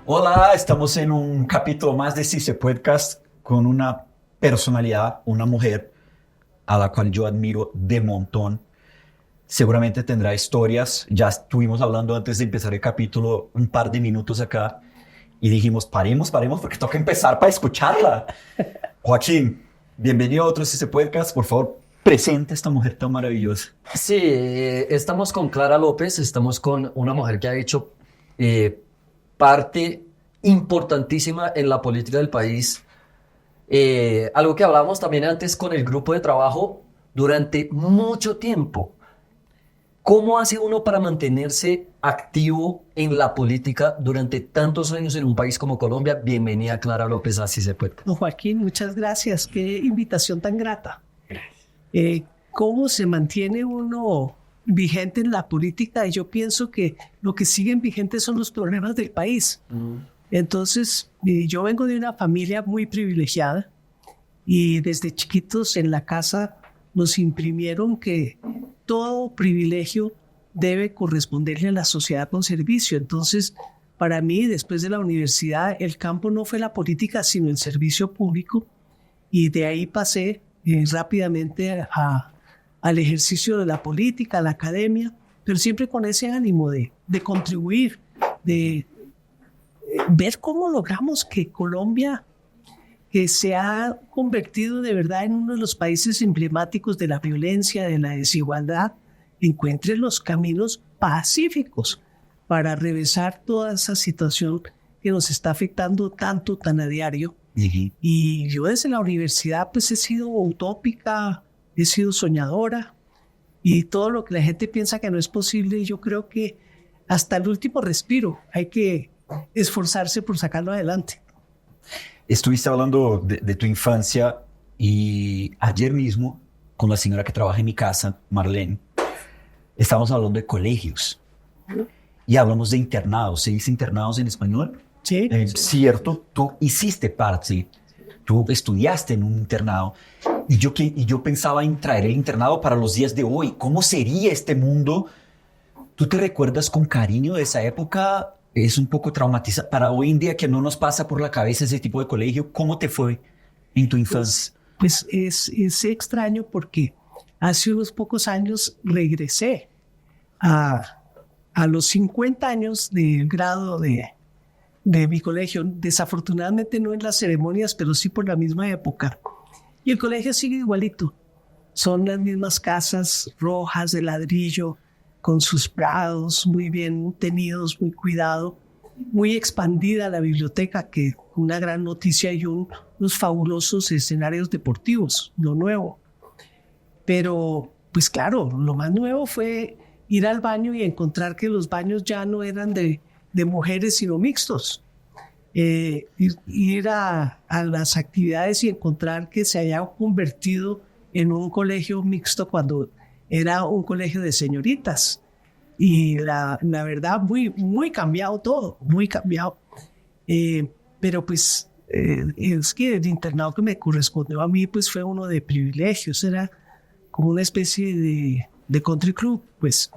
Hola, estamos en un capítulo más de CICE Podcast con una personalidad, una mujer a la cual yo admiro de montón. Seguramente tendrá historias. Ya estuvimos hablando antes de empezar el capítulo un par de minutos acá y dijimos, paremos porque toca empezar para escucharla. Joaquín, bienvenido a otro CICE Podcast. Por favor, presenta a esta mujer tan maravillosa. Sí, estamos con Clara López, estamos con una mujer que ha hecho parte importantísima en la política del país. Algo que hablábamos también antes con el grupo de trabajo durante mucho tiempo. ¿Cómo hace uno para mantenerse activo en la política durante tantos años en un país como Colombia? Bienvenida, Clara López, así se puede. Don Joaquín, muchas gracias. Qué invitación tan grata. ¿Cómo se mantiene uno vigente en la política? Y yo pienso que lo que siguen vigentes son los problemas del país. Entonces, yo vengo de una familia muy privilegiada y desde chiquitos en la casa nos imprimieron que todo privilegio debe corresponderle a la sociedad con servicio. Entonces, para mí, después de la universidad, el campo no fue la política, sino el servicio público. Y de ahí pasé rápidamente al ejercicio de la política, a la academia, pero siempre con ese ánimo de contribuir, de ver cómo logramos que Colombia, que se ha convertido de verdad en uno de los países emblemáticos de la violencia, de la desigualdad, encuentre los caminos pacíficos para reversar toda esa situación que nos está afectando tanto, tan a diario. Y yo desde la universidad pues he sido utópica, he sido soñadora y todo lo que la gente piensa que no es posible, yo creo que hasta el último respiro hay que esforzarse por sacarlo adelante. Estuviste hablando de tu infancia y ayer mismo con la señora que trabaja en mi casa, Marlene, estábamos hablando de colegios y hablamos de internados. ¿Se dice internados en español? Sí. Cierto, tú hiciste parte, tú estudiaste en un internado y yo pensaba en traer el internado para los días de hoy. ¿Cómo sería este mundo? ¿Tú te recuerdas con cariño de esa época? Es un poco traumatizante para hoy en día que no nos pasa por la cabeza ese tipo de colegio. ¿Cómo te fue en tu infancia? Pues es extraño porque hace unos pocos años regresé a los 50 años del grado de mi colegio. Desafortunadamente no en las ceremonias, pero sí por la misma época. Y el colegio sigue igualito. Son las mismas casas rojas de ladrillo, con sus prados muy bien tenidos, muy cuidado, muy expandida la biblioteca, que una gran noticia y unos fabulosos escenarios deportivos, lo nuevo. Pero, pues claro, lo más nuevo fue ir al baño y encontrar que los baños ya no eran de mujeres, sino mixtos. Ir a las actividades y encontrar que se haya convertido en un colegio mixto cuando era un colegio de señoritas. Y la verdad, muy cambiado todo, muy cambiado. Pero pues es que el internado que me correspondió a mí pues fue uno de privilegios, era como una especie de country club, pues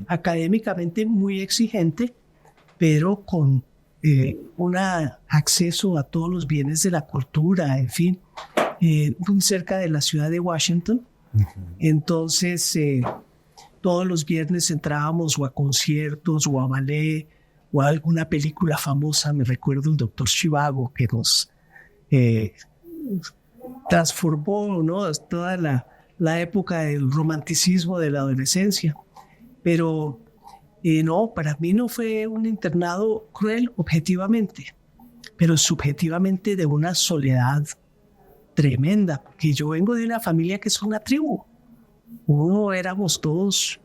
académicamente muy exigente, pero con un acceso a todos los bienes de la cultura, en fin, muy cerca de la ciudad de Washington. Entonces, todos los viernes entrábamos o a conciertos o a ballet o a alguna película famosa. Me recuerdo el Doctor Zhivago, que nos transformó, ¿no? Toda la época del romanticismo de la adolescencia. Pero no, para mí no fue un internado cruel objetivamente, pero subjetivamente de una soledad tremenda, porque yo vengo de una familia que es una tribu. Éramos todos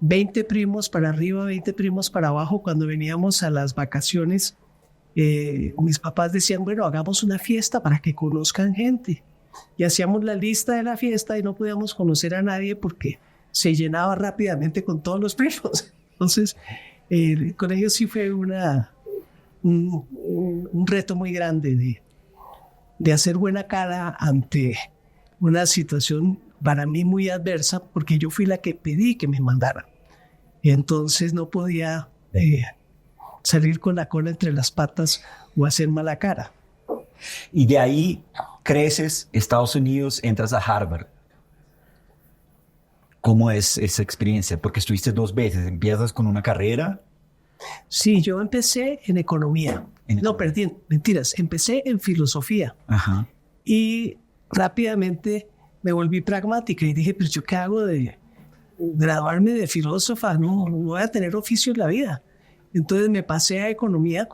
20 primos para arriba, 20 primos para abajo. Cuando veníamos a las vacaciones, mis papás decían, bueno, hagamos una fiesta para que conozcan gente. Y hacíamos la lista de la fiesta y no podíamos conocer a nadie porque se llenaba rápidamente con todos los primos. Entonces, el colegio sí fue un reto muy grande de hacer buena cara ante una situación para mí muy adversa, porque yo fui la que pedí que me mandaran. Entonces no podía salir con la cola entre las patas o hacer mala cara. Y de ahí creces, Estados Unidos, entras a Harvard. ¿Cómo es esa experiencia? Porque estuviste 2 veces, empiezas con una carrera. Sí, yo empecé en economía. En- No, perdí, mentiras. Empecé en filosofía Ajá. y rápidamente me volví pragmática y dije, pero ¿yo qué hago de graduarme de filósofa? No voy a tener oficio en la vida. Entonces me pasé a economía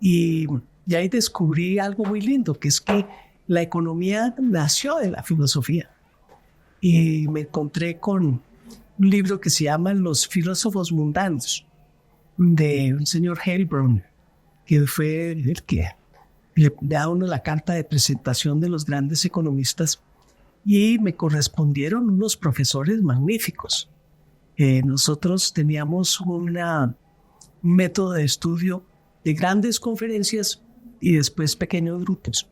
y ahí descubrí algo muy lindo, que es que la economía nació de la filosofía. Y me encontré con un libro que se llama Los filósofos mundanos, de un señor Heilbronn, que fue el que le da a uno la carta de presentación de los grandes economistas, y me correspondieron unos profesores magníficos. Nosotros teníamos un método de estudio de grandes conferencias y después pequeños grupos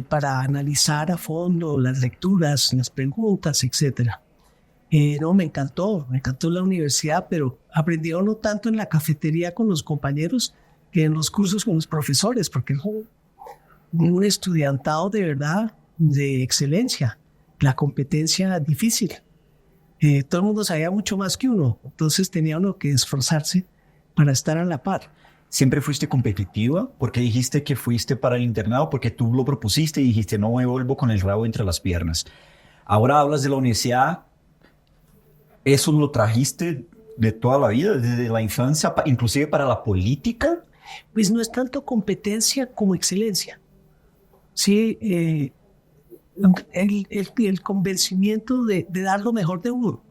para analizar a fondo las lecturas, las preguntas, etc. No, me encantó la universidad, pero aprendí no tanto en la cafetería con los compañeros que en los cursos con los profesores, porque es un estudiantado de verdad de excelencia, la competencia difícil. Todo el mundo sabía mucho más que uno, entonces tenía uno que esforzarse para estar a la par. ¿Siempre fuiste competitiva? Porque dijiste que fuiste para el internado porque tú lo propusiste y dijiste no me vuelvo con el rabo entre las piernas. Ahora hablas de la universidad. ¿Eso lo trajiste de toda la vida, desde la infancia, inclusive para la política? Pues no es tanto competencia como excelencia. Sí, el convencimiento de dar lo mejor de uno.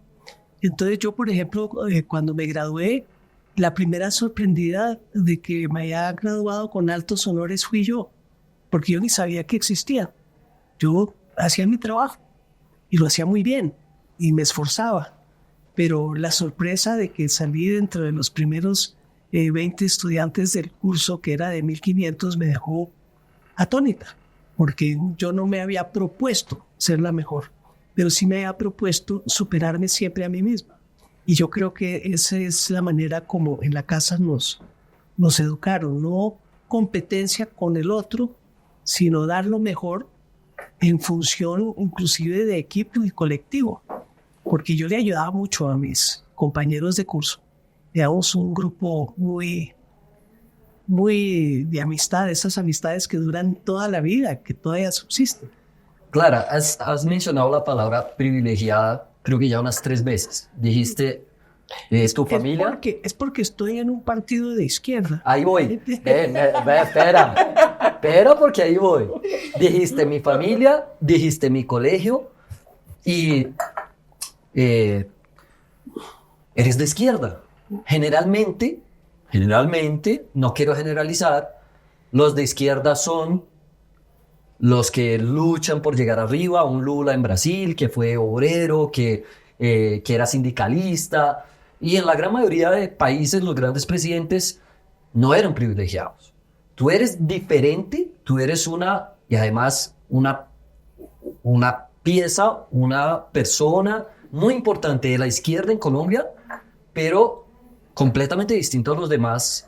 Entonces yo, por ejemplo, cuando me gradué, la primera sorprendida de que me haya graduado con altos honores fui yo, porque yo ni sabía que existía. Yo hacía mi trabajo y lo hacía muy bien y me esforzaba, pero la sorpresa de que salí dentro de los primeros 20 estudiantes del curso, que era de 1500, me dejó atónita, porque yo no me había propuesto ser la mejor, pero sí me había propuesto superarme siempre a mí misma. Y yo creo que esa es la manera como en la casa nos educaron, no competencia con el otro, sino dar lo mejor en función inclusive de equipo y colectivo. Porque yo le ayudaba mucho a mis compañeros de curso. Éramos un grupo muy de amistad, esas amistades que duran toda la vida, que todavía subsisten. Clara, has mencionado la palabra privilegiada, creo que ya unas 3 veces. Dijiste, tu familia. Es porque estoy en un partido de izquierda. Ahí voy. Espera, porque ahí voy. Dijiste mi familia, dijiste mi colegio y eres de izquierda. Generalmente, no quiero generalizar, los de izquierda son los que luchan por llegar arriba, un Lula en Brasil, que fue obrero, que era sindicalista, y en la gran mayoría de países los grandes presidentes no eran privilegiados. Tú eres diferente, tú eres y además una pieza, una persona muy importante de la izquierda en Colombia, pero completamente distinto a los demás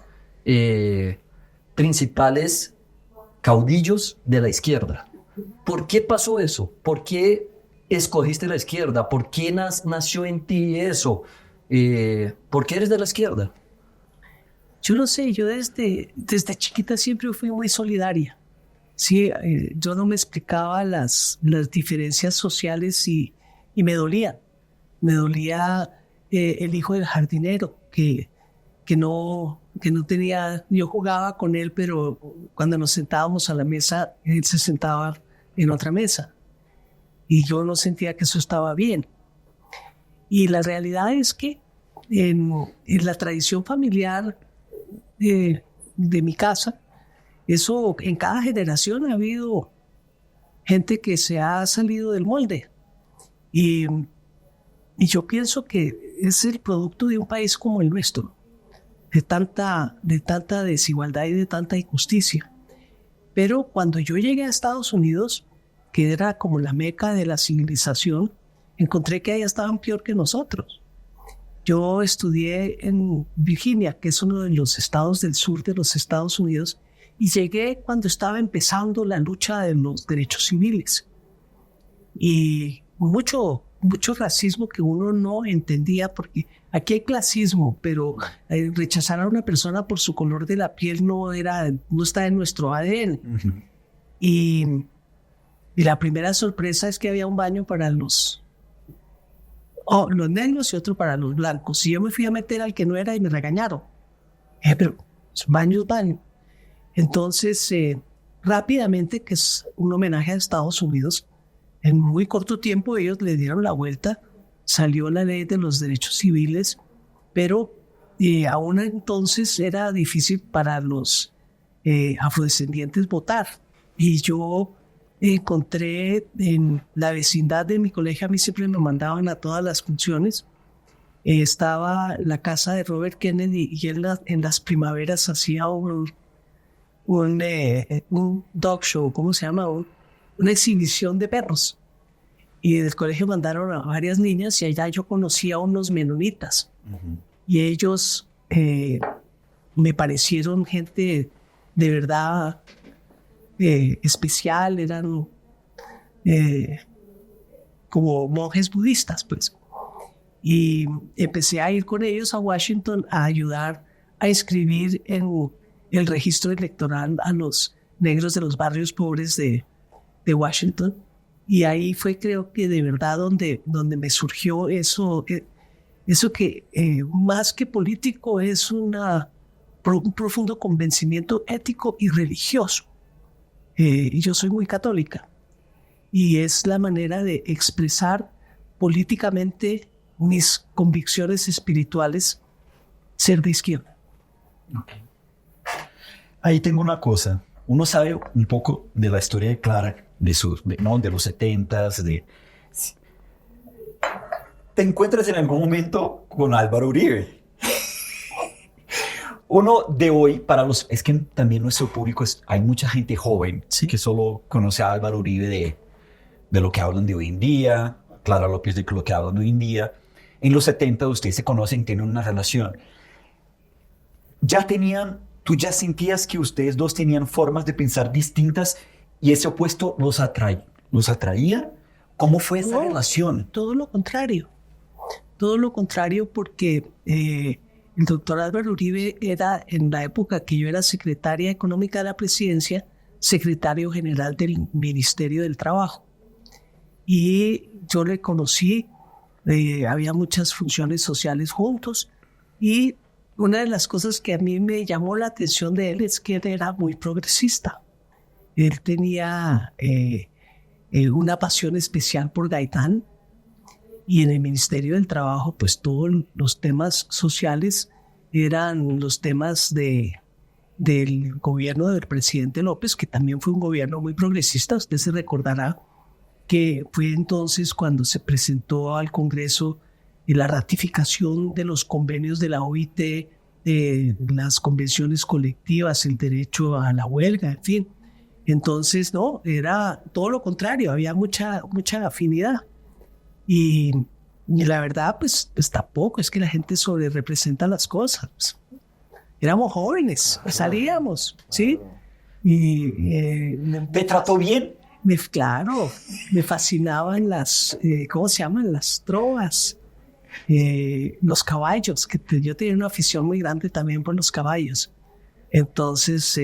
principales caudillos de la izquierda. ¿Por qué pasó eso? ¿Por qué escogiste la izquierda? ¿Por qué nació en ti eso? ¿Por qué eres de la izquierda? Yo no sé, yo desde chiquita siempre fui muy solidaria. Sí, yo no me explicaba las diferencias sociales y me dolía. Me dolía el hijo del jardinero, que no tenía, yo jugaba con él, pero cuando nos sentábamos a la mesa, él se sentaba en otra mesa. Y yo no sentía que eso estaba bien. Y la realidad es que en la tradición familiar de mi casa, eso en cada generación ha habido gente que se ha salido del molde. Y yo pienso que es el producto de un país como el nuestro, de tanta desigualdad y de tanta injusticia. Pero cuando yo llegué a Estados Unidos, que era como la meca de la civilización, encontré que allá estaban peor que nosotros. Yo estudié en Virginia, que es uno de los estados del sur de los Estados Unidos, y llegué cuando estaba empezando la lucha de los derechos civiles. Y mucho racismo que uno no entendía, porque aquí hay clasismo, pero rechazar a una persona por su color de la piel no está en nuestro ADN. Ujú. Y la primera sorpresa es que había un baño para los negros y otro para los blancos. Y yo me fui a meter al que no era y me regañaron. Pero baño es baño. Entonces, rápidamente, que es un homenaje a Estados Unidos, en muy corto tiempo ellos le dieron la vuelta, salió la ley de los derechos civiles, pero aún entonces era difícil para los afrodescendientes votar. Y yo encontré en la vecindad de mi colegio, a mí siempre me mandaban a todas las funciones, estaba la casa de Robert Kennedy y él en las primaveras hacía un dog show, ¿cómo se llama? Una exhibición de perros. Y del colegio mandaron a varias niñas y allá yo conocí a unos menonitas. Ujú. Y ellos me parecieron gente de verdad especial, eran como monjes budistas, pues. Y empecé a ir con ellos a Washington a ayudar a escribir en el registro electoral a los negros de los barrios pobres de Washington. Y ahí fue, creo que de verdad donde me surgió eso que más que político es un profundo convencimiento ético y religioso. Y yo soy muy católica y es la manera de expresar políticamente mis convicciones espirituales, ser de izquierda. Okay. Ahí tengo una cosa. Uno sabe un poco de la historia de Clara, de los 70s. Te encuentras en algún momento con Álvaro Uribe. Uno de hoy, es que también nuestro público hay mucha gente joven que solo conoce a Álvaro Uribe de lo que hablan de hoy en día, Clara López de lo que hablan de hoy en día. En los 70 ustedes se conocen, tienen una relación. ¿Tú ya sentías que ustedes dos tenían formas de pensar distintas y ese opuesto los atraía? ¿Cómo fue esa relación? Todo lo contrario. Todo lo contrario, porque el doctor Álvaro Uribe era, en la época que yo era secretaria económica de la presidencia, secretario general del Ministerio del Trabajo. Y yo le conocí, había muchas funciones sociales juntos, y una de las cosas que a mí me llamó la atención de él es que él era muy progresista. Él tenía una pasión especial por Gaitán, y en el Ministerio del Trabajo, pues todos los temas sociales eran los temas del gobierno del presidente López, que también fue un gobierno muy progresista. Usted se recordará que fue entonces cuando se presentó al Congreso la ratificación de los convenios de la OIT, las convenciones colectivas, el derecho a la huelga, en fin. Entonces, no, era todo lo contrario, había mucha afinidad. Y la verdad, pues tampoco, es que la gente sobrerepresenta las cosas. Éramos jóvenes, salíamos, ¿sí? Y ¿Te trató bien? Claro, me fascinaban ¿cómo se llaman? Las trovas, los caballos, que yo tenía una afición muy grande también por los caballos. Entonces,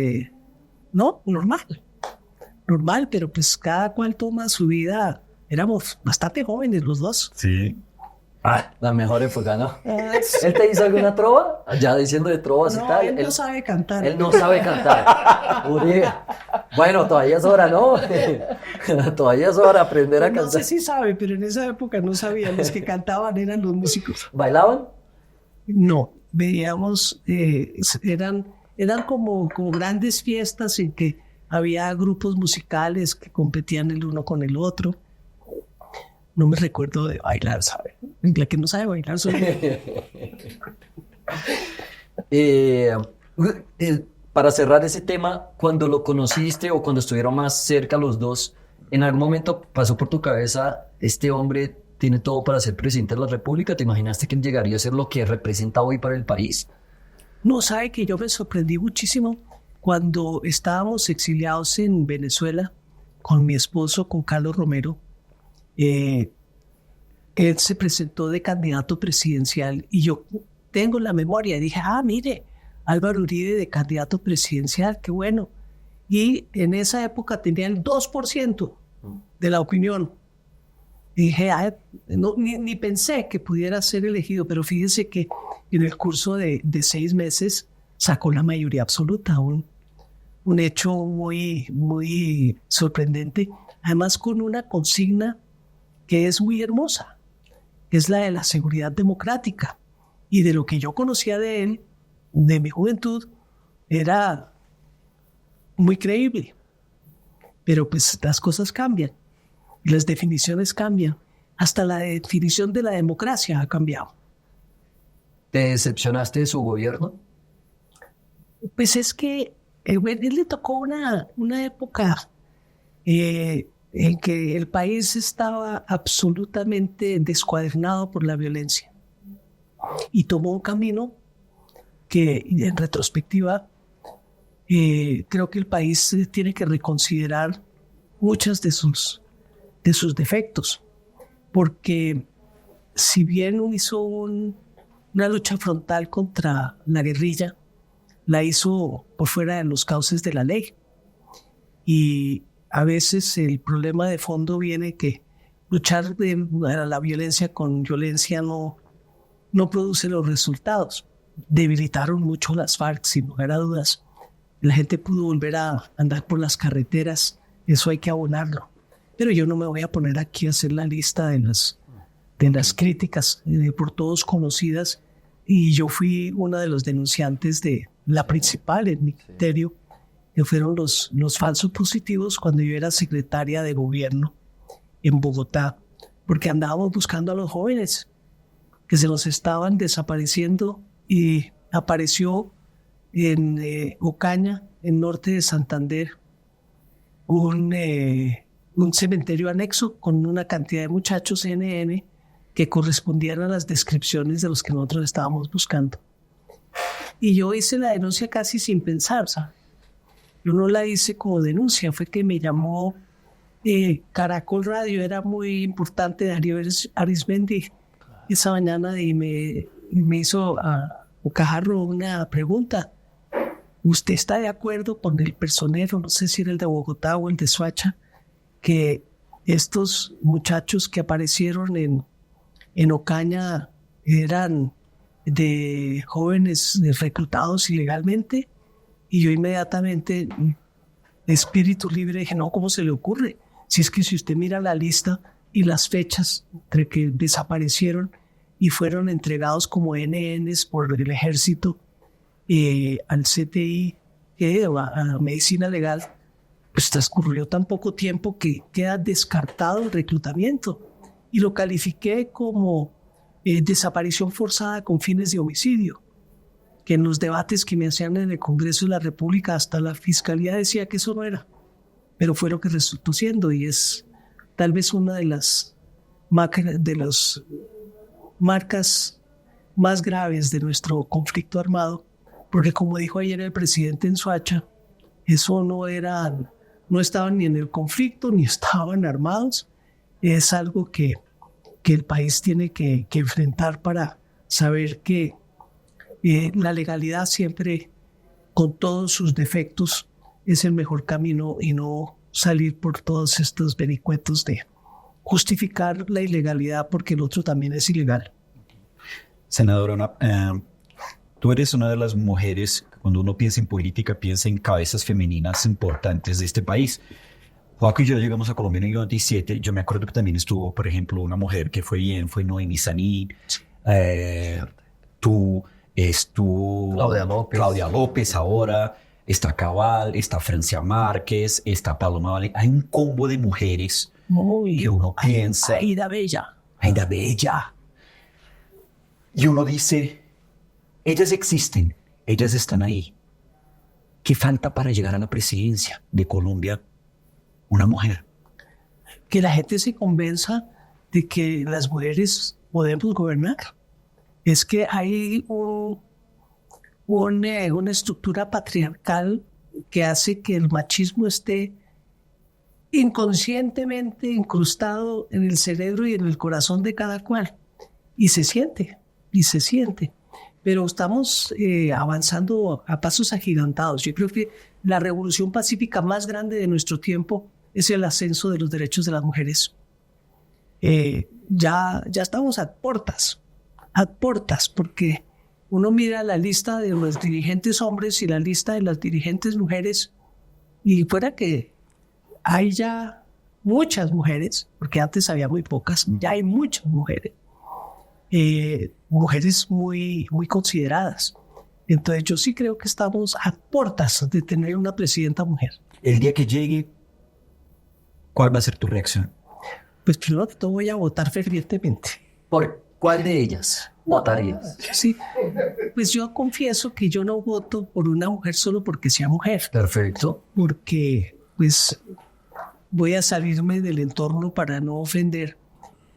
no, normal, pero pues cada cual toma su vida. Éramos bastante jóvenes los dos. Sí. La mejor época, ¿no? ¿Él te hizo alguna trova? Ya diciendo de trovas y tal. Él no sabe cantar. Él no sabe cantar. Uribe. Bueno, todavía es hora, ¿no? Todavía es hora aprender a cantar. No sé si sabe, pero en esa época no sabía. Los que cantaban eran los músicos. ¿Bailaban? No, veíamos, eran como grandes fiestas en que había grupos musicales que competían el uno con el otro. No me recuerdo de bailar, ¿sabe? La que no sabe bailar soy Para cerrar ese tema, cuando lo conociste o cuando estuvieron más cerca los dos, ¿en algún momento pasó por tu cabeza, este hombre tiene todo para ser presidente de la República. ¿Te imaginaste que él llegaría a ser lo que representa hoy para el país? No, sabe que yo me sorprendí muchísimo cuando estábamos exiliados en Venezuela con mi esposo, con Carlos Romero. Él se presentó de candidato presidencial y yo tengo la memoria. Dije, mire, Álvaro Uribe de candidato presidencial, qué bueno. Y en esa época tenía el 2% de la opinión. Y dije, ni pensé que pudiera ser elegido, pero fíjese que en el curso de 6 meses sacó la mayoría absoluta, un hecho muy, muy sorprendente, además con una consigna que es muy hermosa, que es la de la seguridad democrática. Y de lo que yo conocía de él, de mi juventud, era muy creíble. Pero pues las cosas cambian, y las definiciones cambian. Hasta la definición de la democracia ha cambiado. ¿Te decepcionaste de su gobierno? Pues es que él le tocó una época en que el país estaba absolutamente descuadernado por la violencia y tomó un camino que en retrospectiva creo que el país tiene que reconsiderar muchos de sus defectos, porque si bien hizo una lucha frontal contra la guerrilla, la hizo por fuera de los cauces de la ley. Y a veces el problema de fondo viene que luchar la violencia con violencia no produce los resultados. Debilitaron mucho las FARC, sin lugar a dudas. La gente pudo volver a andar por las carreteras, eso hay que abonarlo. Pero yo no me voy a poner aquí a hacer la lista de las críticas por todos conocidas, y yo fui uno de los denunciantes de la principal, en mi criterio, que fueron los falsos positivos cuando yo era secretaria de gobierno en Bogotá, porque andábamos buscando a los jóvenes que se nos estaban desapareciendo, y apareció en Ocaña, en norte de Santander, un cementerio anexo con una cantidad de muchachos NN que correspondían a las descripciones de los que nosotros estábamos buscando. Y yo hice la denuncia casi sin pensar, ¿sabes? Yo no la hice como denuncia, fue que me llamó Caracol Radio, era muy importante, Darío Arismendi, esa mañana, y me hizo a Bocajarro una pregunta. ¿Usted está de acuerdo con el personero, no sé si era el de Bogotá o el de Soacha, que estos muchachos que aparecieron en Ocaña eran de jóvenes reclutados ilegalmente? Y yo inmediatamente, de espíritu libre, dije, no, ¿cómo se le ocurre? Si es que si usted mira la lista y las fechas entre que desaparecieron y fueron entregados como NNs por el ejército al CTI, a Medicina Legal, pues transcurrió tan poco tiempo que queda descartado el reclutamiento. Y lo califiqué como desaparición forzada con fines de homicidio, que en los debates que me hacían en el Congreso de la República hasta la Fiscalía decía que eso no era, pero fue lo que resultó siendo, y es tal vez una de las marcas más graves de nuestro conflicto armado, porque como dijo ayer el presidente en Soacha, eso no estaban ni en el conflicto ni estaban armados. Es algo que el país tiene que enfrentar para saber que la legalidad siempre, con todos sus defectos, es el mejor camino, y no salir por todos estos vericuetos de justificar la ilegalidad porque el otro también es ilegal. Senadora, tú eres una de las mujeres, cuando uno piensa en política, piensa en cabezas femeninas importantes de este país. Joaco y yo llegamos a Colombia en el 97. Yo me acuerdo que también estuvo, por ejemplo, una mujer que fue Noemí Sanín. Tú estuvo Claudia López ahora. Está Cabal, está Francia Márquez, está Paloma Valle. Hay un combo de mujeres que uno piensa. Aida Bella. Aida Bella. Y uno dice, ellas existen, ellas están ahí. ¿Qué falta para llegar a la presidencia de Colombia una mujer? Que la gente se convenza de que las mujeres podemos gobernar. Es que hay una estructura patriarcal que hace que el machismo esté inconscientemente incrustado en el cerebro y en el corazón de cada cual. Y se siente. Pero estamos avanzando a pasos agigantados. Yo creo que la revolución pacífica más grande de nuestro tiempo es el ascenso de los derechos de las mujeres. Ya estamos a portas, porque uno mira la lista de los dirigentes hombres y la lista de las dirigentes mujeres, y fuera que hay ya muchas mujeres, porque antes había muy pocas, ya hay muchas mujeres. Mujeres muy, muy consideradas. Entonces yo sí creo que estamos a portas de tener una presidenta mujer. El día que llegue, ¿cuál va a ser tu reacción? Pues primero que todo voy a votar fervientemente. ¿Por cuál de ellas votarías? Sí, pues yo confieso que yo no voto por una mujer solo porque sea mujer. Perfecto. Porque pues voy a salirme del entorno para no ofender.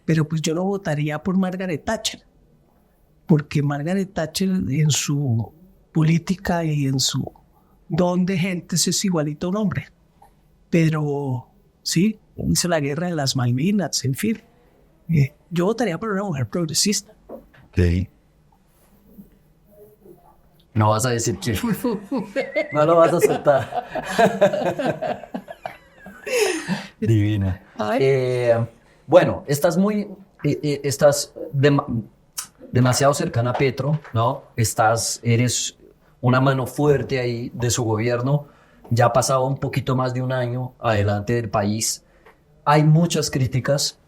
Pero pues yo no votaría por Margaret Thatcher, porque Margaret Thatcher en su política y en su don de gentes es igualito a un hombre. Pero sí, hizo la guerra de las Malvinas, en fin. Yo votaría por una mujer progresista. Sí. No vas a decir que no lo vas a soltar. Divina. Bueno, estás demasiado cercana a Petro, ¿no? Eres una mano fuerte ahí de su gobierno. Ya ha pasado un poquito más de un año adelante del país. Hay muchas críticas.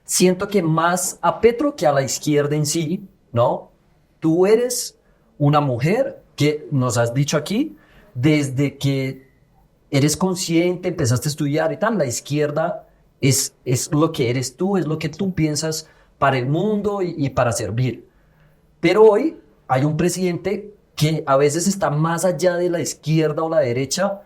Siento que más a Petro que a la izquierda en sí, ¿no? Tú eres una mujer que nos has dicho aquí, desde que eres consciente, empezaste a estudiar y tal, la izquierda es lo que eres tú, es lo que tú piensas para el mundo y para servir. Pero hoy hay un presidente que a veces está más allá de la izquierda o la derecha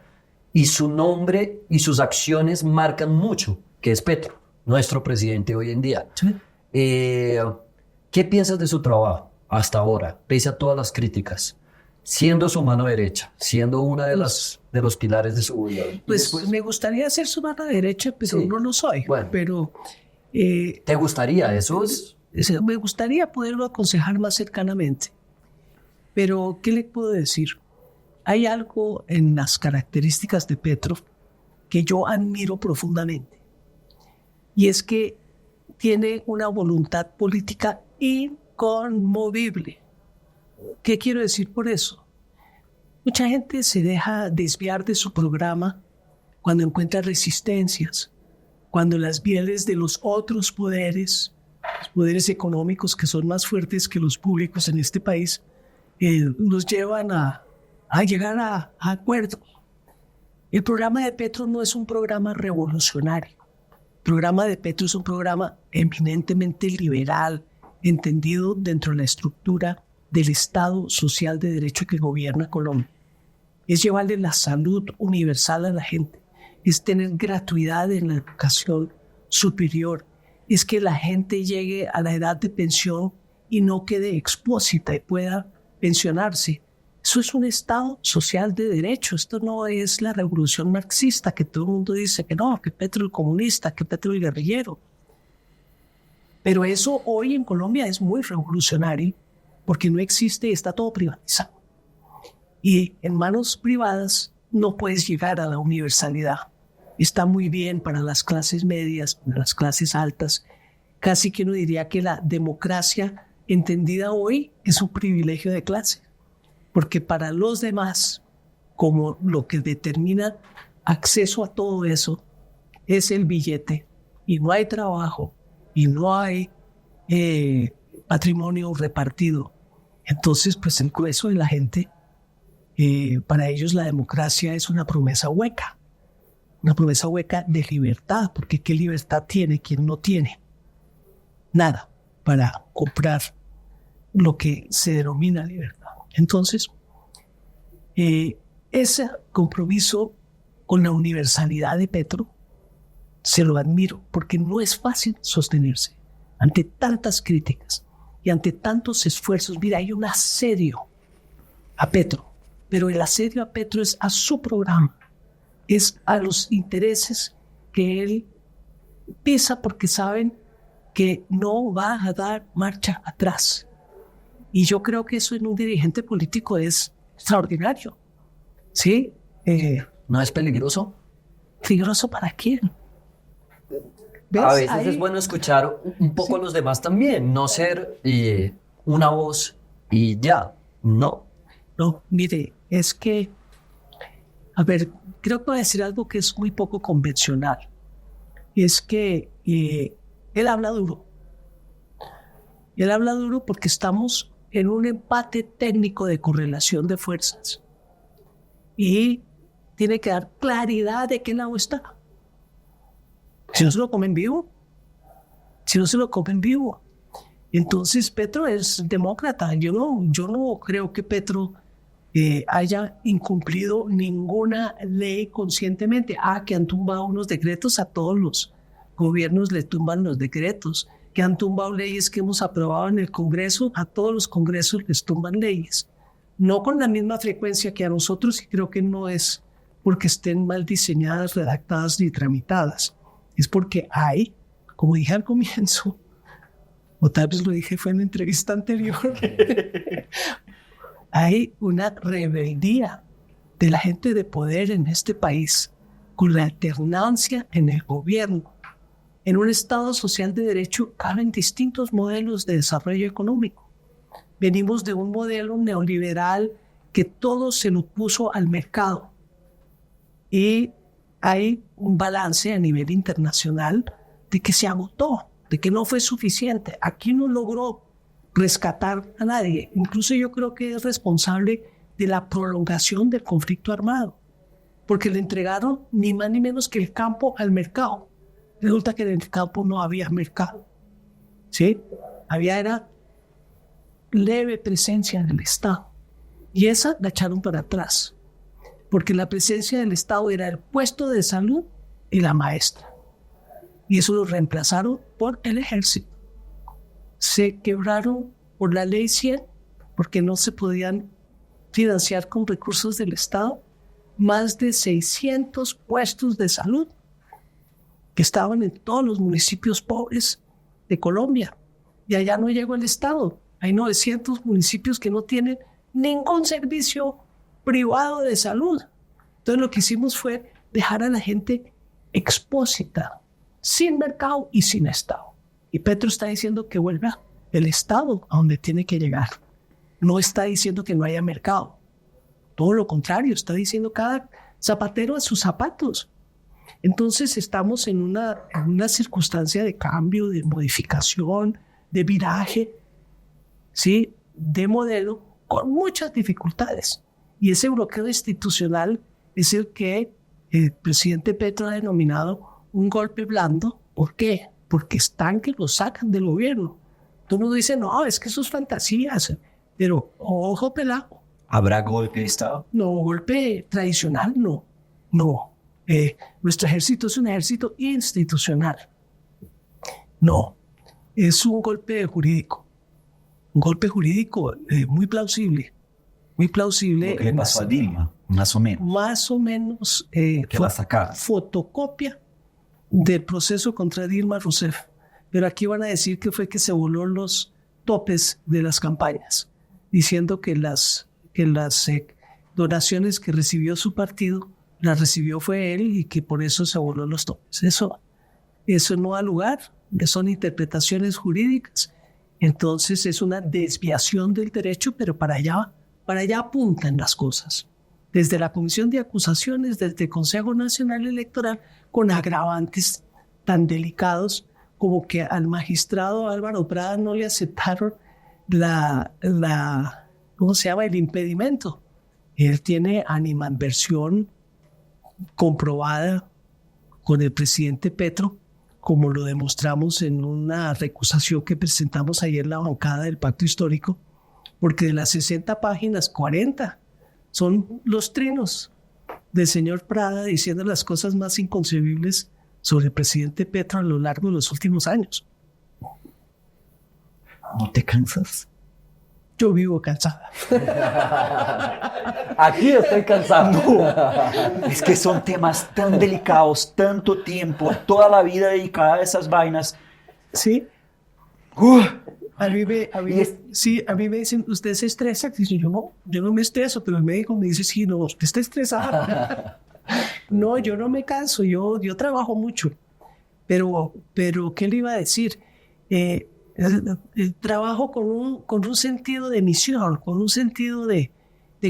y su nombre y sus acciones marcan mucho, que es Petro, nuestro presidente hoy en día. Sí. ¿Qué piensas de su trabajo hasta ahora, pese a todas las críticas? Siendo su mano derecha, siendo una de los pilares de su gobierno. Pues me gustaría ser su mano derecha, pero Sí. no lo soy. Bueno. Pero ¿Te gustaría eso? me gustaría poderlo aconsejar más cercanamente. Pero, ¿qué le puedo decir? Hay algo en las características de Petro que yo admiro profundamente. Y es que tiene una voluntad política inconmovible. ¿Qué quiero decir por eso? Mucha gente se deja desviar de su programa cuando encuentra resistencias, cuando las mieles de los otros poderes, los poderes económicos que son más fuertes que los públicos en este país, los llevan a llegar a acuerdos. El programa de Petro no es un programa revolucionario. El programa de Petro es un programa eminentemente liberal, entendido dentro de la estructura del Estado social de derecho que gobierna Colombia. Es llevarle la salud universal a la gente, es tener gratuidad en la educación superior, es que la gente llegue a la edad de pensión y no quede expósita y pueda pensionarse. Eso es un Estado social de derecho. Esto no es la revolución marxista que todo el mundo dice que no, que Petro el comunista, que Petro el guerrillero. Pero eso hoy en Colombia es muy revolucionario porque no existe y está todo privatizado. Y en manos privadas no puedes llegar a la universalidad. Está muy bien para las clases medias, para las clases altas. Casi que uno diría que la democracia entendida hoy es un privilegio de clase. Porque para los demás, como lo que determina acceso a todo eso es el billete, y no hay trabajo, y no hay patrimonio repartido, entonces pues el grueso de la gente, para ellos la democracia es una promesa hueca de libertad, porque ¿qué libertad tiene quien no tiene? Nada para comprar lo que se denomina libertad. Entonces, ese compromiso con la universalidad de Petro se lo admiro, porque no es fácil sostenerse ante tantas críticas y ante tantos esfuerzos. Mira, hay un asedio a Petro, pero el asedio a Petro es a su programa, es a los intereses que él pisa porque saben que no va a dar marcha atrás. Y yo creo que eso en un dirigente político es extraordinario. ¿Sí? ¿No es peligroso? ¿Peligroso para quién? ¿Ves? A veces Ahí, es bueno escuchar un poco a los demás también, no ser una voz y ya, no. no, mire, es que, a ver, creo que voy a decir algo que es muy poco convencional. Es que él habla duro. Él habla duro porque estamos en un empate técnico de correlación de fuerzas. Y tiene que dar claridad de qué lado está. Si no se lo comen vivo. Si no se lo comen vivo. Entonces Petro es demócrata. Yo no creo que Petro haya incumplido ninguna ley conscientemente. Que han tumbado unos decretos, a todos los gobiernos le tumban los decretos. Que han tumbado leyes que hemos aprobado en el Congreso, a todos los congresos les tumban leyes. No con la misma frecuencia que a nosotros, y creo que no es porque estén mal diseñadas, redactadas ni tramitadas. Es porque hay, como dije al comienzo, o tal vez lo dije fue en la entrevista anterior, hay una rebeldía de la gente de poder en este país con la alternancia en el gobierno. En un Estado social de derecho caben distintos modelos de desarrollo económico. Venimos de un modelo neoliberal que todo se lo puso al mercado. Y hay un balance a nivel internacional de que se agotó, de que no fue suficiente. Aquí no logró rescatar a nadie. Incluso yo creo que es responsable de la prolongación del conflicto armado, porque le entregaron ni más ni menos que el campo al mercado. Resulta que en el campo no había mercado. ¿Sí? Era leve presencia del Estado. Y esa la echaron para atrás, porque la presencia del Estado era el puesto de salud y la maestra. Y eso lo reemplazaron por el ejército. Se quebraron por la ley 100, porque no se podían financiar con recursos del Estado más de 600 puestos de salud que estaban en todos los municipios pobres de Colombia. Y allá no llegó el Estado. Hay 900 municipios que no tienen ningún servicio privado de salud. Entonces lo que hicimos fue dejar a la gente expósita, sin mercado y sin Estado. Y Petro está diciendo que vuelva el Estado a donde tiene que llegar. No está diciendo que no haya mercado. Todo lo contrario, está diciendo cada zapatero a sus zapatos. Entonces estamos en una circunstancia de cambio, de modificación, de viraje, ¿sí? De modelo, con muchas dificultades. Y ese bloqueo institucional es el que el presidente Petro ha denominado un golpe blando. ¿Por qué? Porque están que lo sacan del gobierno. Todo el mundo dice, no, es que eso es fantasías. Pero, ojo pelado. ¿Habrá golpe de Estado? No, golpe tradicional, no. No. Nuestro ejército es un ejército institucional. No. Es un golpe jurídico. Un golpe jurídico muy plausible. Muy plausible. ¿Qué le pasó a Dilma? Más o menos. Más o menos ¿Qué va a sacar? Fotocopia del proceso contra Dilma Rousseff. Pero aquí van a decir que fue que se voló los topes de las campañas, diciendo que las donaciones que recibió su partido las recibió fue él y que por eso se voló los topes. Eso no da lugar, son interpretaciones jurídicas. Entonces es una desviación del derecho, pero para allá apuntan las cosas. Desde la Comisión de Acusaciones, desde el Consejo Nacional Electoral, con agravantes tan delicados como que al magistrado Álvaro Prada no le aceptaron el impedimento. Él tiene animadversión comprobada con el presidente Petro, como lo demostramos en una recusación que presentamos ayer en la bancada del Pacto Histórico, porque de las 60 páginas, 40 son los trinos del señor Prada diciendo las cosas más inconcebibles sobre el presidente Petro a lo largo de los últimos años. ¿No te cansas? Yo vivo cansada. Aquí estoy cansado. Es que son temas tan delicados, tanto tiempo, toda la vida dedicada a esas vainas. Sí. ¡Uf! A mí me dicen, ¿usted se estresa? Dice, yo no me estreso, pero el médico me dice, sí, no, usted está estresado. No, yo no me canso, yo trabajo mucho. Pero, ¿qué le iba a decir? El trabajo con un sentido de misión, con un sentido de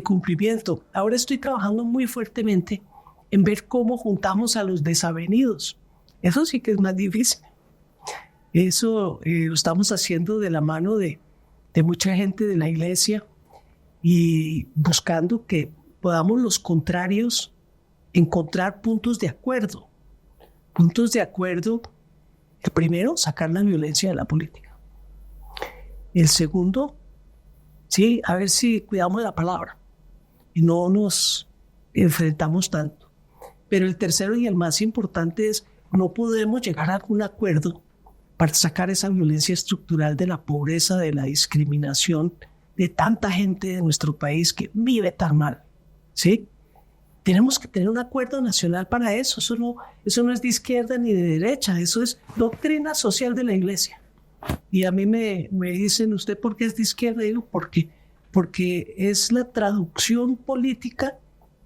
cumplimiento. Ahora estoy trabajando muy fuertemente en ver cómo juntamos a los desavenidos. Eso sí que es más difícil. Eso lo estamos haciendo de la mano de mucha gente de la iglesia y buscando que podamos los contrarios encontrar puntos de acuerdo. Puntos de acuerdo, el primero, sacar la violencia de la política. El segundo, sí, a ver si cuidamos la palabra y no nos enfrentamos tanto. Pero el tercero y el más importante es, no podemos llegar a algún acuerdo para sacar esa violencia estructural de la pobreza, de la discriminación, de tanta gente de nuestro país que vive tan mal, ¿sí? Tenemos que tener un acuerdo nacional para eso. Eso no es de izquierda ni de derecha, eso es doctrina social de la iglesia. Y a mí me dicen, ¿usted por qué es de izquierda? Y digo, porque es la traducción política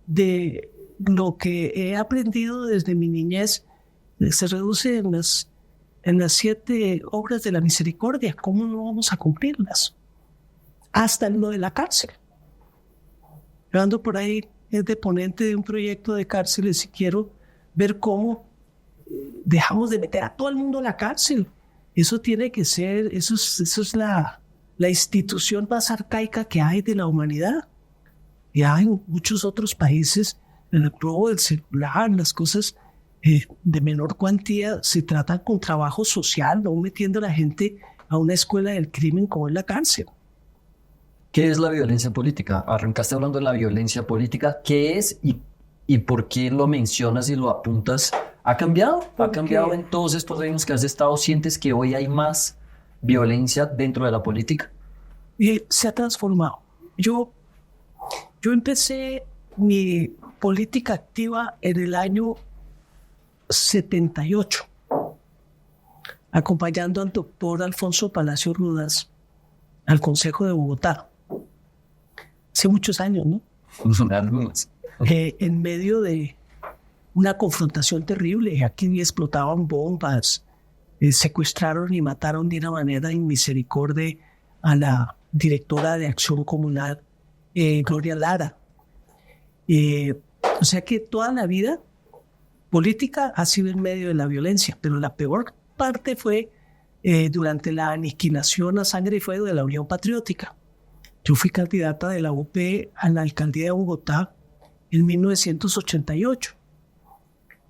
de lo que he aprendido desde mi niñez. Se reduce en las 7 obras de la misericordia. ¿Cómo no vamos a cumplirlas? Hasta en lo de la cárcel. Yo ando por ahí, es de ponente de un proyecto de cárceles y quiero ver cómo dejamos de meter a todo el mundo a la cárcel. Eso tiene que ser, eso es la institución más arcaica que hay de la humanidad. Ya en muchos otros países, el robo del celular, las cosas de menor cuantía se tratan con trabajo social, no metiendo a la gente a una escuela del crimen como es la cárcel. ¿Qué es la violencia política? Arrancaste hablando de la violencia política. ¿Qué es y por qué lo mencionas y lo apuntas? ¿Ha cambiado? ¿Ha cambiado en todos estos años que has estado? ¿Sientes que hoy hay más violencia dentro de la política? Y se ha transformado. Yo empecé mi política activa en el año 78, acompañando al doctor Alfonso Palacio Rudas al Consejo de Bogotá. Hace muchos años, ¿no? Algunos. En medio de una confrontación terrible, aquí explotaban bombas, secuestraron y mataron de una manera inmisericordia a la directora de Acción Comunal, Gloria Lara. O sea que toda la vida política ha sido en medio de la violencia, pero la peor parte fue durante la aniquilación a sangre y fuego de la Unión Patriótica. Yo fui candidata de la UP a la alcaldía de Bogotá en 1988.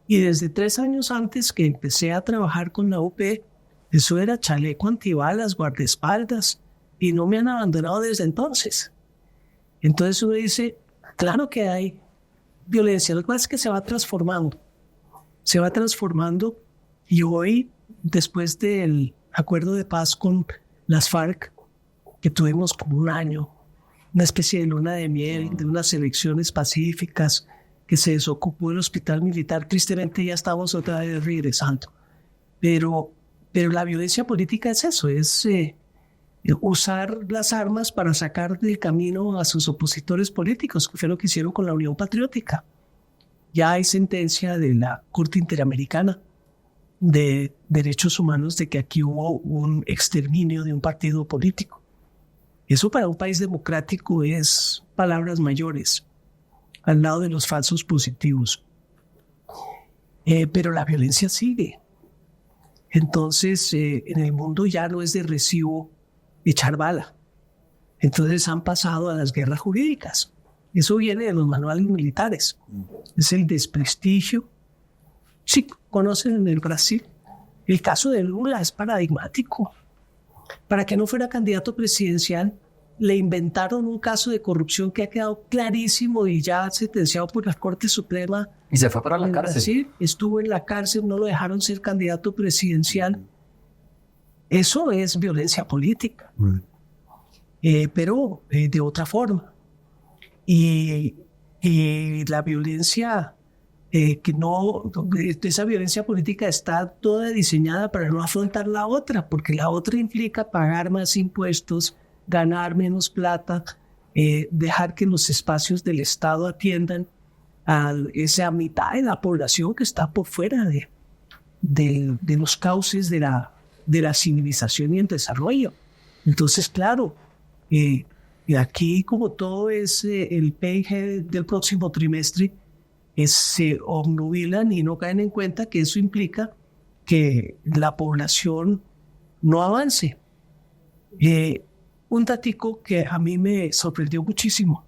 Y desde 3 años antes que empecé a trabajar con la UP, eso era chaleco antibalas, guardaespaldas, y no me han abandonado desde entonces. Entonces uno dice, claro que hay violencia, lo que pasa es que se va transformando. Se va transformando y hoy, después del acuerdo de paz con las FARC, que tuvimos como un año, una especie de luna de miel, de unas elecciones pacíficas, que se desocupó el hospital militar, tristemente ya estamos otra vez regresando. Pero la violencia política es eso, es usar las armas para sacar del camino a sus opositores políticos, que fue lo que hicieron con la Unión Patriótica. Ya hay sentencia de la Corte Interamericana de Derechos Humanos de que aquí hubo un exterminio de un partido político. Eso para un país democrático es palabras mayores, al lado de los falsos positivos. Pero la violencia sigue. Entonces, en el mundo ya no es de recibo echar bala. Entonces han pasado a las guerras jurídicas. Eso viene de los manuales militares. Es el desprestigio. Sí, conocen en el Brasil. El caso de Lula es paradigmático. Para que no fuera candidato presidencial, le inventaron un caso de corrupción que ha quedado clarísimo y ya sentenciado por la Corte Suprema. Y se fue para la En cárcel. Brasil, estuvo en la cárcel, no lo dejaron ser candidato presidencial. Eso es violencia política, pero de otra forma. Y la violencia, esa violencia política está toda diseñada para no afrontar la otra, porque la otra implica pagar más impuestos, ganar menos plata, dejar que los espacios del Estado atiendan a esa mitad de la población que está por fuera de los cauces de la civilización y el desarrollo. Entonces, claro, y aquí como todo es el PIB del próximo trimestre, se obnubilan y no caen en cuenta que eso implica que la población no avance. Un datico que a mí me sorprendió muchísimo.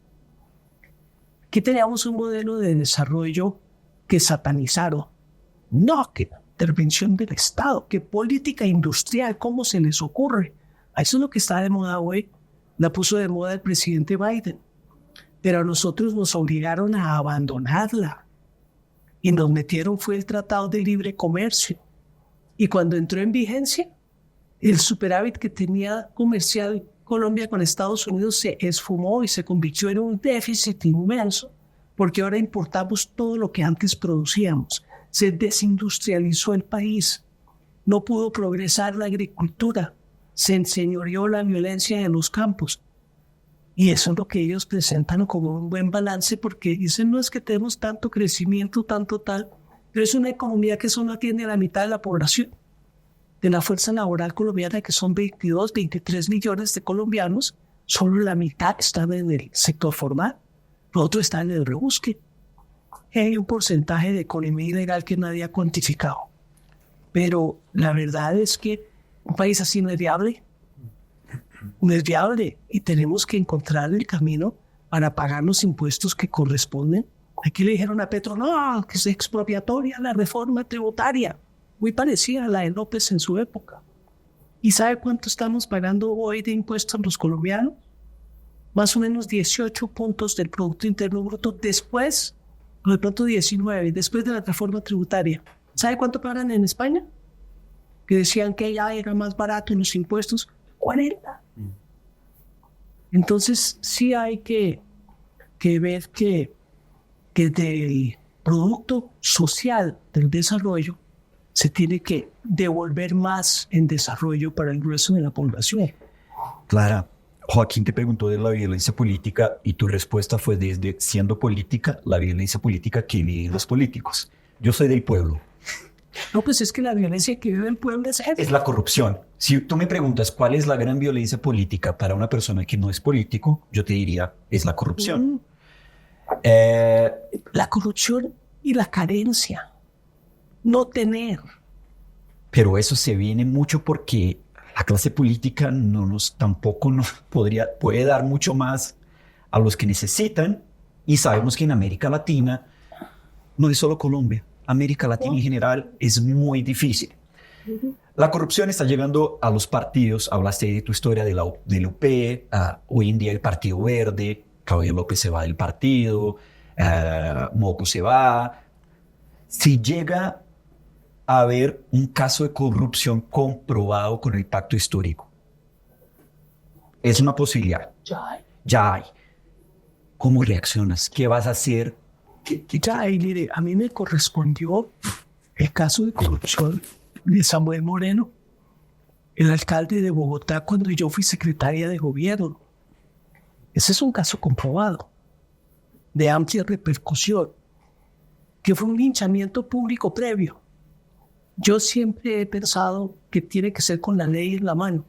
Aquí teníamos un modelo de desarrollo que satanizaron. No, que intervención del Estado, que política industrial, ¿cómo se les ocurre? Eso es lo que está de moda hoy. La puso de moda el presidente Biden. Pero a nosotros nos obligaron a abandonarla. Y nos metieron fue el Tratado de Libre Comercio. Y cuando entró en vigencia, el superávit que tenía comercial Colombia con Estados Unidos se esfumó y se convirtió en un déficit inmenso, porque ahora importamos todo lo que antes producíamos. Se desindustrializó el país. No pudo progresar la agricultura. Se enseñoreó la violencia en los campos. Y eso es lo que ellos presentan como un buen balance, porque dicen, no es que tenemos tanto crecimiento, tanto tal, pero es una economía que solo atiende a la mitad de la población. De la fuerza laboral colombiana, que son 22, 23 millones de colombianos, solo la mitad están en el sector formal, los otros están en el rebusque. Hay un porcentaje de economía ilegal que nadie ha cuantificado. Pero la verdad es que un país así no es viable. No es viable y tenemos que encontrar el camino para pagar los impuestos que corresponden. Aquí le dijeron a Petro, no, que es expropiatoria la reforma tributaria, muy parecida a la de López en su época. ¿Y sabe cuánto estamos pagando hoy de impuestos los colombianos? Más o menos 18 puntos del Producto Interno Bruto después, o de pronto 19, después de la reforma tributaria. ¿Sabe cuánto pagan en España? Que decían que ya era más barato en los impuestos, 40. Entonces sí hay que ver que del producto social del desarrollo se tiene que devolver más en desarrollo para el grueso de la población. Clara, Joaquín te preguntó de la violencia política y tu respuesta fue desde siendo política, la violencia política que viven los políticos. Yo soy del pueblo. No, pues es que la violencia que vive el pueblo Es la corrupción. Si tú me preguntas cuál es la gran violencia política para una persona que no es político, yo te diría, es la corrupción. La corrupción y la carencia. No tener. Pero eso se viene mucho porque la clase política tampoco nos puede dar mucho más a los que necesitan. Y sabemos que en América Latina, no es solo Colombia, América Latina en general es muy difícil. La corrupción está llegando a los partidos. Hablaste de tu historia del UP, hoy en día el Partido Verde, Claudia López se va del partido, Moco se va. Si llega a haber un caso de corrupción comprobado con el pacto histórico, es una posibilidad. Ya hay. ¿Cómo reaccionas? ¿Qué vas a hacer? Mire, a mí me correspondió el caso de corrupción de Samuel Moreno, el alcalde de Bogotá, cuando yo fui secretaria de gobierno. Ese es un caso comprobado, de amplia repercusión, que fue un linchamiento público previo. Yo siempre he pensado que tiene que ser con la ley en la mano.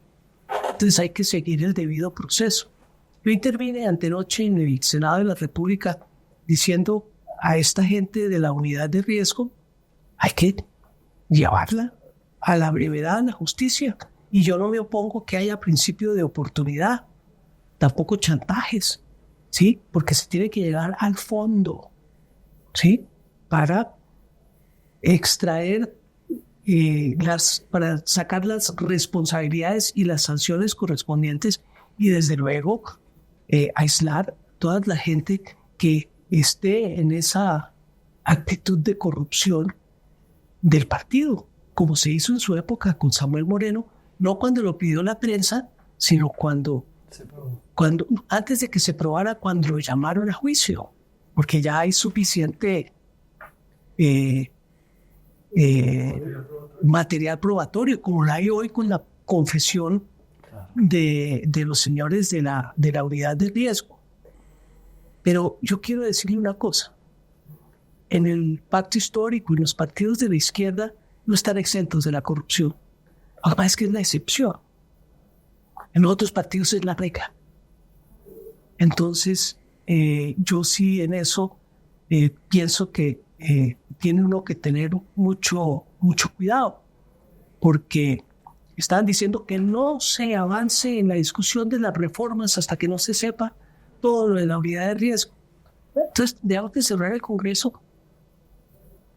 Entonces hay que seguir el debido proceso. Yo intervine antenoche en el Senado de la República diciendo a esta gente de la unidad de riesgo, hay que llevarla a la brevedad, a la justicia. Y yo no me opongo que haya principio de oportunidad, tampoco chantajes, ¿sí? Porque se tiene que llegar al fondo, ¿sí? Para extraer, para sacar las responsabilidades y las sanciones correspondientes y desde luego aislar toda la gente que esté en esa actitud de corrupción del partido, como se hizo en su época con Samuel Moreno, no cuando lo pidió la prensa, sino cuando antes de que se probara, cuando lo llamaron a juicio, porque ya hay suficiente material probatorio, como la hay hoy con la confesión de los señores de la unidad de riesgo. Pero yo quiero decirle una cosa. En el pacto histórico y los partidos de la izquierda no están exentos de la corrupción. Además es que es la excepción. En otros partidos es la regla. Entonces, yo sí en eso pienso que tiene uno que tener mucho cuidado, porque están diciendo que no se avance en la discusión de las reformas hasta que no se sepa todo lo de la unidad de riesgo. Entonces, debemos que cerrar el Congreso,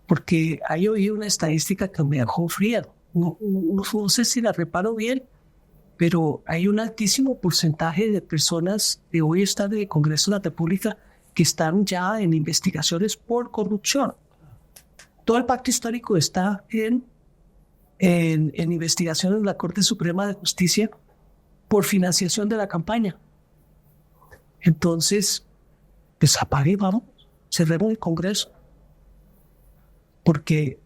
porque ahí oí una estadística que me dejó fría. No sé si la reparo bien, pero hay un altísimo porcentaje de personas que hoy están en el Congreso de la República que están ya en investigaciones por corrupción. Todo el pacto histórico está en investigaciones de la Corte Suprema de Justicia por financiación de la campaña. Entonces, pues apague y vamos, cerremos el Congreso. Porque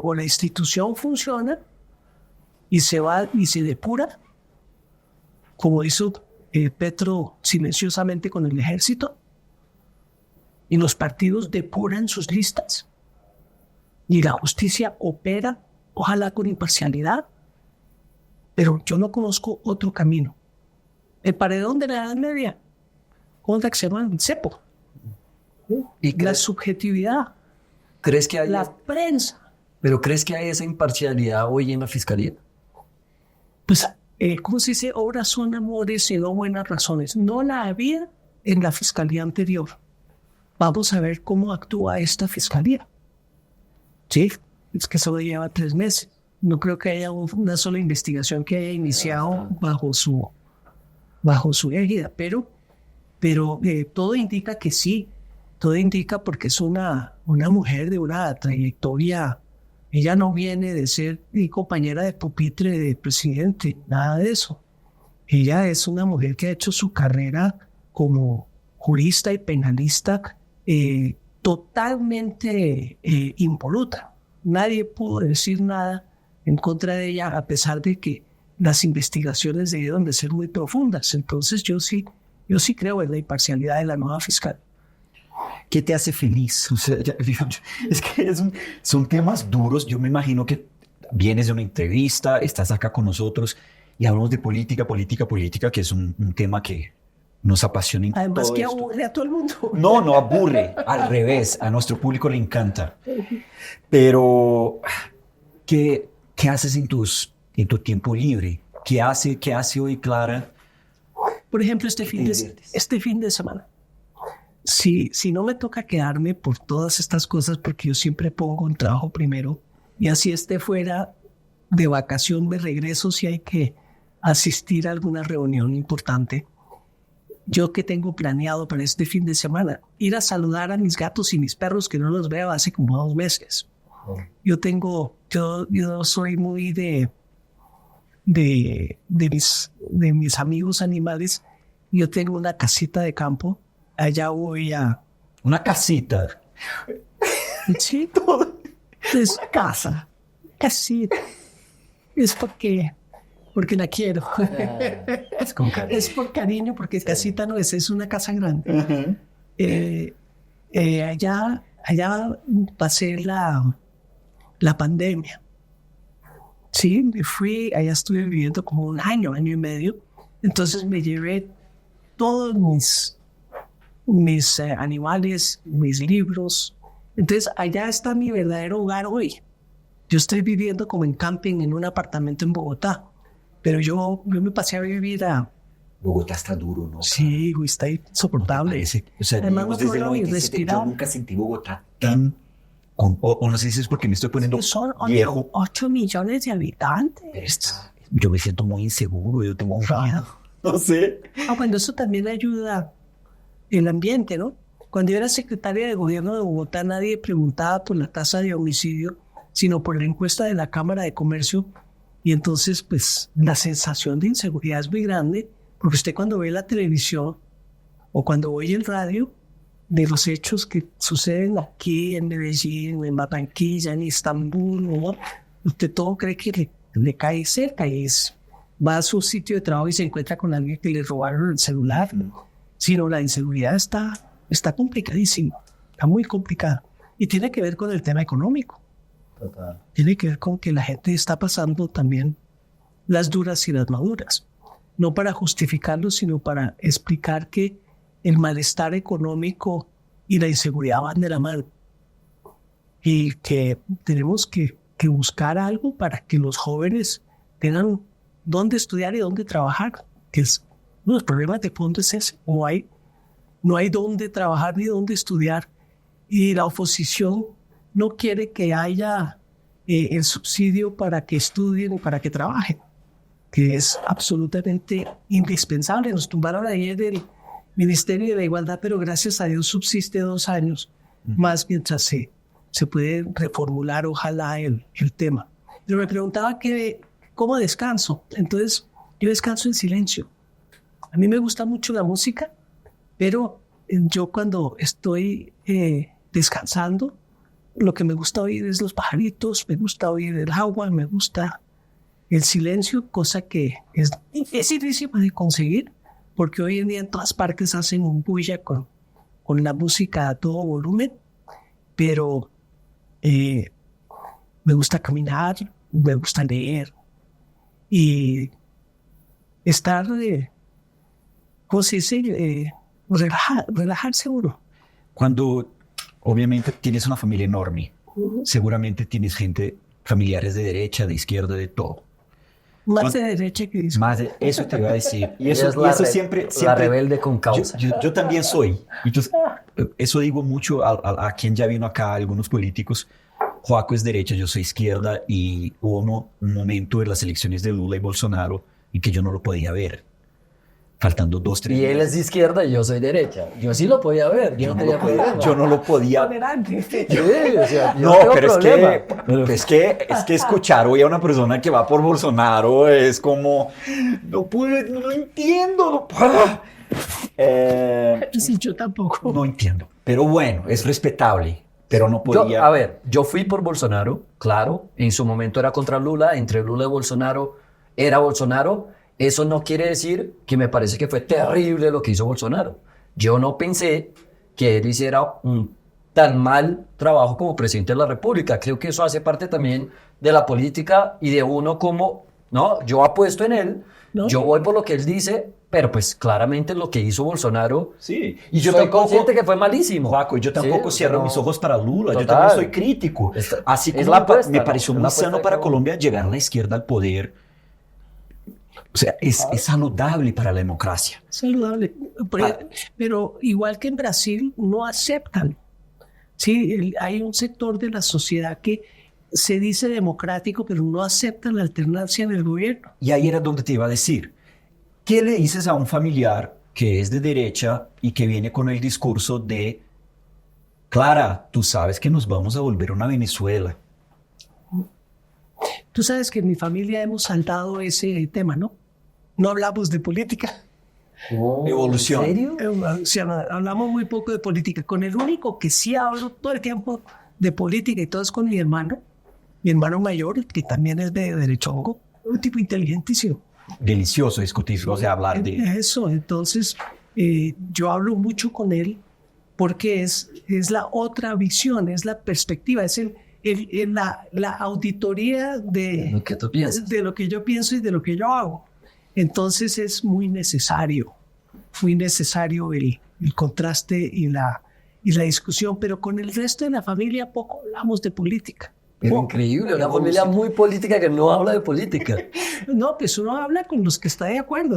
o la institución funciona y se va y se depura, como hizo Petro silenciosamente con el ejército, y los partidos depuran sus listas, y la justicia opera, ojalá con imparcialidad, pero yo no conozco otro camino. El paredón de la Edad Media, ¿cómo es que se llama? El cepo. ¿Y La subjetividad. crees que hay La prensa. pero crees que hay esa imparcialidad hoy en la fiscalía? Pues, ¿cómo se dice? Obras son amores y no buenas razones. No la había en la fiscalía anterior. Vamos a ver cómo actúa esta fiscalía. Sí, es que solo lleva 3 meses. No creo que haya una sola investigación que haya iniciado bajo su égida, pero todo indica que sí. Todo indica porque es una mujer de una trayectoria. Ella no viene de ser compañera de pupitre del presidente, nada de eso. Ella es una mujer que ha hecho su carrera como jurista y penalista totalmente impoluta. Nadie pudo decir nada en contra de ella, a pesar de que las investigaciones debieron de ser muy profundas. Entonces yo sí creo en la imparcialidad de la nueva fiscal. ¿Qué te hace feliz? O sea, es que son temas duros. Yo me imagino que vienes de una entrevista, estás acá con nosotros y hablamos de política, que es un tema que nos apasiona. Además que aburre a todo el mundo. No aburre, al revés, a nuestro público le encanta. Pero, ¿qué haces en tu tiempo libre? ¿Qué hace hoy Clara? Por ejemplo, este fin de semana. Si no me toca quedarme por todas estas cosas, porque yo siempre pongo un trabajo primero, y así esté fuera de vacación, me regreso si hay que asistir a alguna reunión importante. Yo que tengo planeado para este fin de semana, ir a saludar a mis gatos y mis perros que no los veo hace como 2 meses. Yo soy muy de mis amigos animales. Yo tengo una casita de campo. Allá voy a... Una casita. Sí, todo. Es casita. Es porque la quiero. Es con cariño. Es por cariño, porque sí. Casita no es una casa grande. Allá pasé la pandemia. Sí, me fui, allá estuve viviendo como 1 año, 1 año y medio. Entonces me llevé todos mis animales, mis libros. Entonces allá está mi verdadero hogar hoy. Yo estoy viviendo como en camping en un apartamento en Bogotá, pero yo me pasé a vivir a... Bogotá está duro, ¿no? Sí, güey, está insoportable. O sea, además, desde el 97 yo nunca sentí Bogotá tan... O no sé si es porque me estoy poniendo son viejo. 8 millones de habitantes. Yo me siento muy inseguro, yo tengo miedo. No sé. Bueno, eso también ayuda el ambiente, ¿no? Cuando yo era secretaria de gobierno de Bogotá, nadie preguntaba por la tasa de homicidio, sino por la encuesta de la Cámara de Comercio. Y entonces, pues, la sensación de inseguridad es muy grande, porque usted cuando ve la televisión o cuando oye el radio de los hechos que suceden aquí en Medellín, en Barranquilla, en Estambul, ¿no? Usted todo cree que le cae cerca y va a su sitio de trabajo y se encuentra con alguien que le robaron el celular. Sino la inseguridad está complicadísima, está muy complicada. Y tiene que ver con el tema económico. Total. Tiene que ver con que la gente está pasando también las duras y las maduras. No para justificarlo, sino para explicar que el malestar económico y la inseguridad van de la mano. Y que tenemos que buscar algo para que los jóvenes tengan dónde estudiar y dónde trabajar. Que uno de los problemas de fondo es ese. No hay dónde trabajar ni dónde estudiar. Y la oposición no quiere que haya el subsidio para que estudien y para que trabajen, que es absolutamente indispensable. Nos tumbaron ayer del Ministerio de la Igualdad, pero gracias a Dios subsiste 2 años más mientras se puede reformular, ojalá, el tema. Pero me preguntaba cómo descanso. Entonces, yo descanso en silencio. A mí me gusta mucho la música, pero yo cuando estoy descansando, lo que me gusta oír es los pajaritos, me gusta oír el agua, me gusta el silencio, cosa que es dificilísima de conseguir, porque hoy en día en todas partes hacen un bulla con la música a todo volumen, pero me gusta caminar, me gusta leer y estar, ¿cómo se dice? Relajarse uno. Cuando obviamente tienes una familia enorme, seguramente tienes familiares de derecha, de izquierda, de todo. Más de derecha que de izquierda. Más de eso te iba a decir. Y Ella eso es siempre... la rebelde con causa. Yo también soy. Entonces, eso digo mucho a quien ya vino acá, algunos políticos. Joaco es derecha, yo soy izquierda, y hubo un momento en las elecciones de Lula y Bolsonaro en que yo no lo podía ver. Faltando 2, 3 Y él es de izquierda y yo soy derecha. Yo sí lo podía ver, yo no tenía problema. Yo no lo podía. Tolerante. Sí, o sea, yo No, tengo pero problema. es que escuchar hoy a una persona que va por Bolsonaro es como, no lo entiendo. No puedo. Sí, yo tampoco. No entiendo. Pero bueno, es respetable. Pero no podía. Yo fui por Bolsonaro, claro. En su momento era contra Lula. Entre Lula y Bolsonaro era Bolsonaro. Eso no quiere decir que me parece que fue terrible lo que hizo Bolsonaro. Yo no pensé que él hiciera un tan mal trabajo como presidente de la República. Creo que eso hace parte también de la política y de uno como, no, yo apuesto en él, ¿no? Yo voy por lo que él dice, pero pues claramente lo que hizo Bolsonaro, Sí. y yo soy consciente que fue malísimo. Joaco, yo tampoco cierro mis ojos para Lula. Total. Yo también soy crítico. es Así como la apuesta, me pareció ¿no? muy Es la apuesta sano de para cada uno. Colombia llegar a la izquierda al poder. O sea, es saludable para la democracia. Saludable. Pero igual que en Brasil, no aceptan. Sí, hay un sector de la sociedad que se dice democrático, pero no acepta la alternancia en el gobierno. Y ahí era donde te iba a decir. ¿Qué le dices a un familiar que es de derecha y que viene con el discurso de, Clara, tú sabes que nos vamos a volver una Venezuela? Tú sabes que en mi familia hemos saltado ese tema, ¿no? No hablamos de política. Oh, Evolución. ¿En serio? O sea, hablamos muy poco de política. Con el único que sí hablo todo el tiempo de política y todo es con mi hermano mayor, que también es de derechongo, un tipo inteligentísimo. Delicioso discutir, o sea, hablar de... Eso, entonces yo hablo mucho con él porque es la otra visión, es la perspectiva, es la auditoría Lo que tú piensas. de lo que yo pienso y de lo que yo hago. Entonces es muy necesario el contraste y la discusión, pero con el resto de la familia poco hablamos de política. Pero Poco. increíble, una familia muy política que no habla de política. No, pues uno habla con los que está de acuerdo.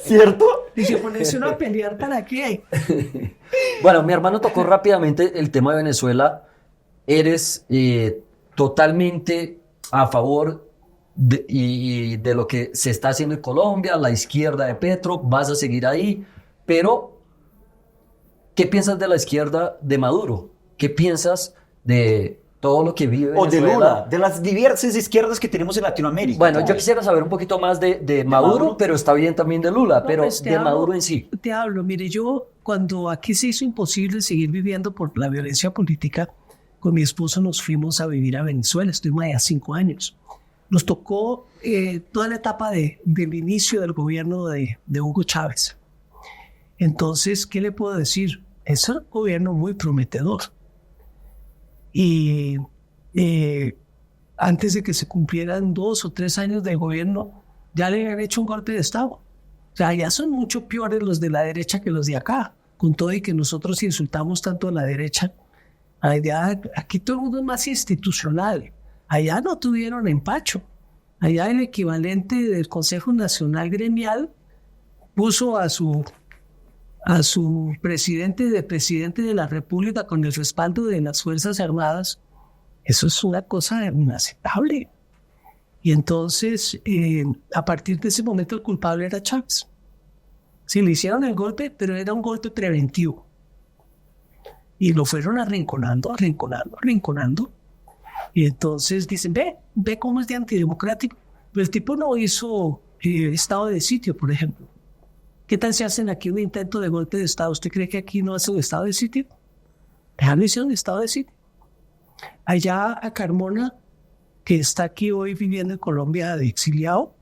¿Cierto? Dice, ponerse uno a pelear para qué. Bueno, mi hermano tocó rápidamente el tema de Venezuela. Eres totalmente a favor y de lo que se está haciendo en Colombia, la izquierda de Petro, vas a seguir ahí, pero ¿qué piensas de la izquierda de Maduro? ¿Qué piensas de todo lo que vive O de Venezuela? Lula, de las diversas izquierdas que tenemos en Latinoamérica. Bueno, yo quisiera saber un poquito más de Maduro, Maduro, pero está bien también de Lula, No, pero pues, de Maduro en sí. Te hablo, mire, yo cuando aquí se hizo imposible seguir viviendo por la violencia política, con mi esposo nos fuimos a vivir a Venezuela, estuvimos allá 5 años. Nos tocó toda la etapa del inicio del gobierno de Hugo Chávez. Entonces, ¿qué le puedo decir? Es un gobierno muy prometedor. Y antes de que se cumplieran 2 o 3 años de gobierno, ya le habían hecho un golpe de Estado. O sea, ya son mucho peores los de la derecha que los de acá, con todo y que nosotros insultamos tanto a la derecha. Allá, aquí todo el mundo es más institucional. Allá no tuvieron empacho. Allá el equivalente del Consejo Nacional Gremial puso a su presidente de la República con el respaldo de las Fuerzas Armadas. Eso es una cosa inaceptable. Y entonces, a partir de ese momento, el culpable era Chávez. Sí, le hicieron el golpe, pero era un golpe preventivo. Y lo fueron arrinconando. Y entonces dicen, ve cómo es de antidemocrático. Pero el tipo no hizo estado de sitio, por ejemplo. ¿Qué tal si hacen aquí un intento de golpe de Estado? ¿Usted cree que aquí no hacen un estado de sitio? Ya lo hicieron estado de sitio. Allá a Carmona, que está aquí hoy viviendo en Colombia de exiliado,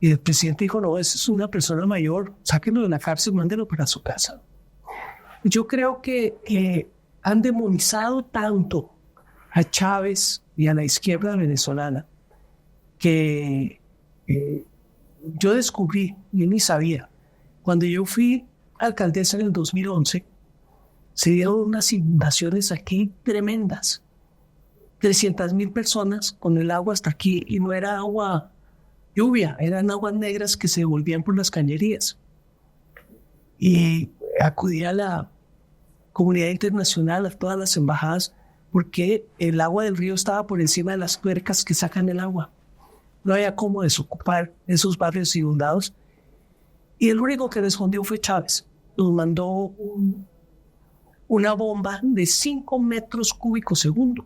y el presidente dijo, no, esa es una persona mayor, sáquenlo de la cárcel, mándenlo para su casa. Yo creo que han demonizado tanto a Chávez y a la izquierda venezolana que yo descubrí, yo ni sabía, cuando yo fui alcaldesa en el 2011, se dieron unas inundaciones aquí tremendas. 300,000 personas con el agua hasta aquí, y no era agua lluvia, eran aguas negras que se devolvían por las cañerías. Y acudí a la comunidad internacional, a todas las embajadas, porque el agua del río estaba por encima de las tuercas que sacan el agua. No había cómo desocupar esos barrios inundados. Y el único que respondió fue Chávez. Nos mandó una bomba de 5 metros cúbicos segundo,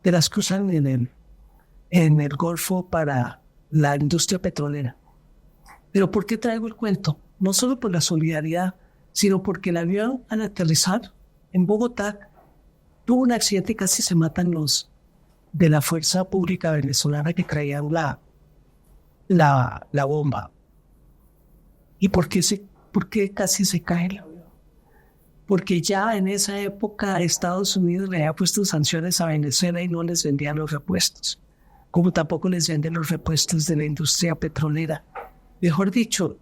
de las que usan en el Golfo para la industria petrolera. Pero ¿por qué traigo el cuento? No solo por la solidaridad, sino porque el avión, al aterrizar en Bogotá, tuvo un accidente y casi se matan los de la fuerza pública venezolana que traían la bomba. ¿Y por qué casi se cae el avión? Porque ya en esa época Estados Unidos le había puesto sanciones a Venezuela y no les vendían los repuestos, como tampoco les venden los repuestos de la industria petrolera. Mejor dicho,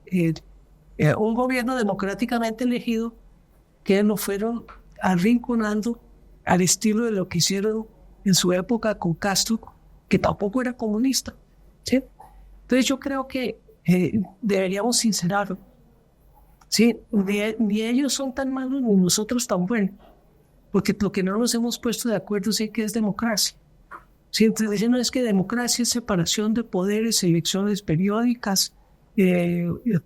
un gobierno democráticamente elegido que lo fueron arrinconando al estilo de lo que hicieron en su época con Castro, que tampoco era comunista, ¿sí? Entonces yo creo que deberíamos sincerarlo. Sí, ni ellos son tan malos ni nosotros tan buenos, porque lo que no nos hemos puesto de acuerdo es que es democracia. Sí, entonces dicen, no, es que democracia es separación de poderes, elecciones periódicas,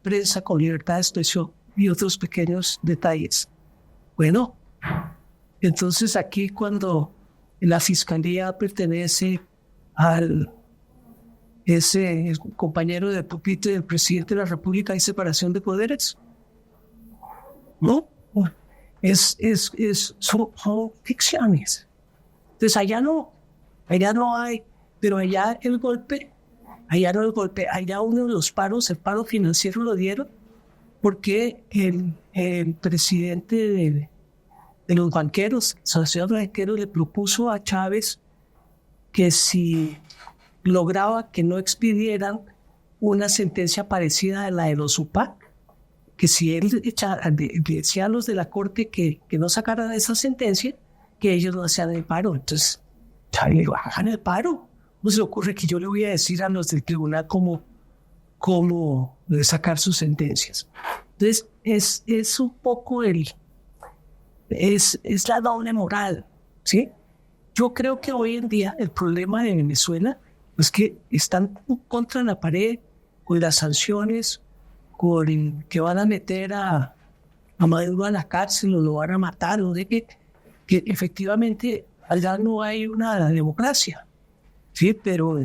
prensa con libertad de expresión y otros pequeños detalles. Bueno, entonces aquí cuando la fiscalía pertenece ese compañero de pupitre del presidente de la República, ¿hay separación de poderes? No, son ficciones. Entonces allá no hay, pero allá el golpe, allá uno de los paros, el paro financiero lo dieron porque el presidente de los banqueros, la Asociación de Banqueros, le propuso a Chávez que si lograba que no expidieran una sentencia parecida a la de los UPAC, que si él decía a los de la corte que no sacaran esa sentencia, que ellos no hacían el paro. Entonces, Chávez le dijo, hagan el paro. No se le ocurre que yo le voy a decir a los del tribunal cómo sacar sus sentencias. Entonces, es un poco es la doble moral, ¿sí? Yo creo que hoy en día el problema de Venezuela Es que están contra la pared con las sanciones, con que van a meter a Maduro a la cárcel o lo van a matar, o de que efectivamente allá no hay una democracia. Sí, pero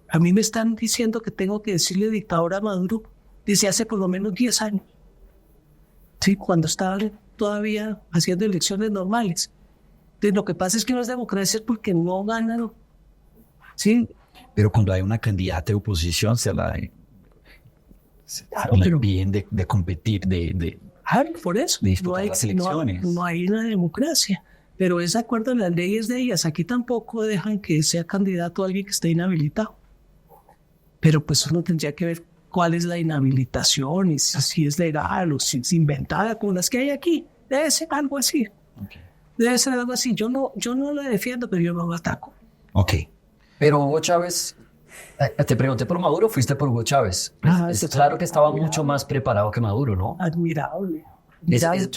a mí me están diciendo que tengo que decirle dictador a Maduro desde hace por lo menos 10 años. Sí, cuando estaban todavía haciendo elecciones normales. Entonces, lo que pasa es que no es democracia porque no ganan. Sí, Pero cuando hay una candidata de oposición, claro, la pero impiden de competir, por eso de disputar las elecciones. no hay una democracia. Pero es de acuerdo a las leyes de ellas. Aquí tampoco dejan que sea candidato alguien que esté inhabilitado. Pero pues uno tendría que ver cuál es la inhabilitación y si es legal o si es inventada como las que hay aquí. Debe ser algo así. Okay. Debe ser algo así. Yo no lo defiendo, pero yo no lo ataco. Ok. Pero Hugo Chávez, te pregunté por Maduro, fuiste por Hugo Chávez. Es claro que estaba mucho más preparado que Maduro, ¿no? Admirable.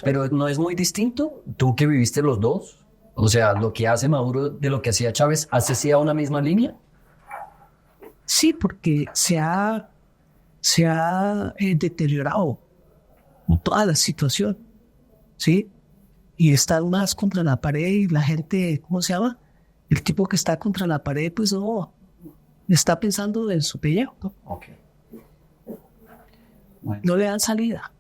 Pero no es muy distinto, tú que viviste los dos. O sea, lo que hace Maduro de lo que hacía Chávez, ¿hace una misma línea? Sí, porque se ha deteriorado toda la situación, ¿sí? Y están más contra la pared y la gente, ¿cómo se llama? El tipo que está contra la pared, pues no, está pensando en su pellejo, ¿no? Okay. Bueno. No le dan salida.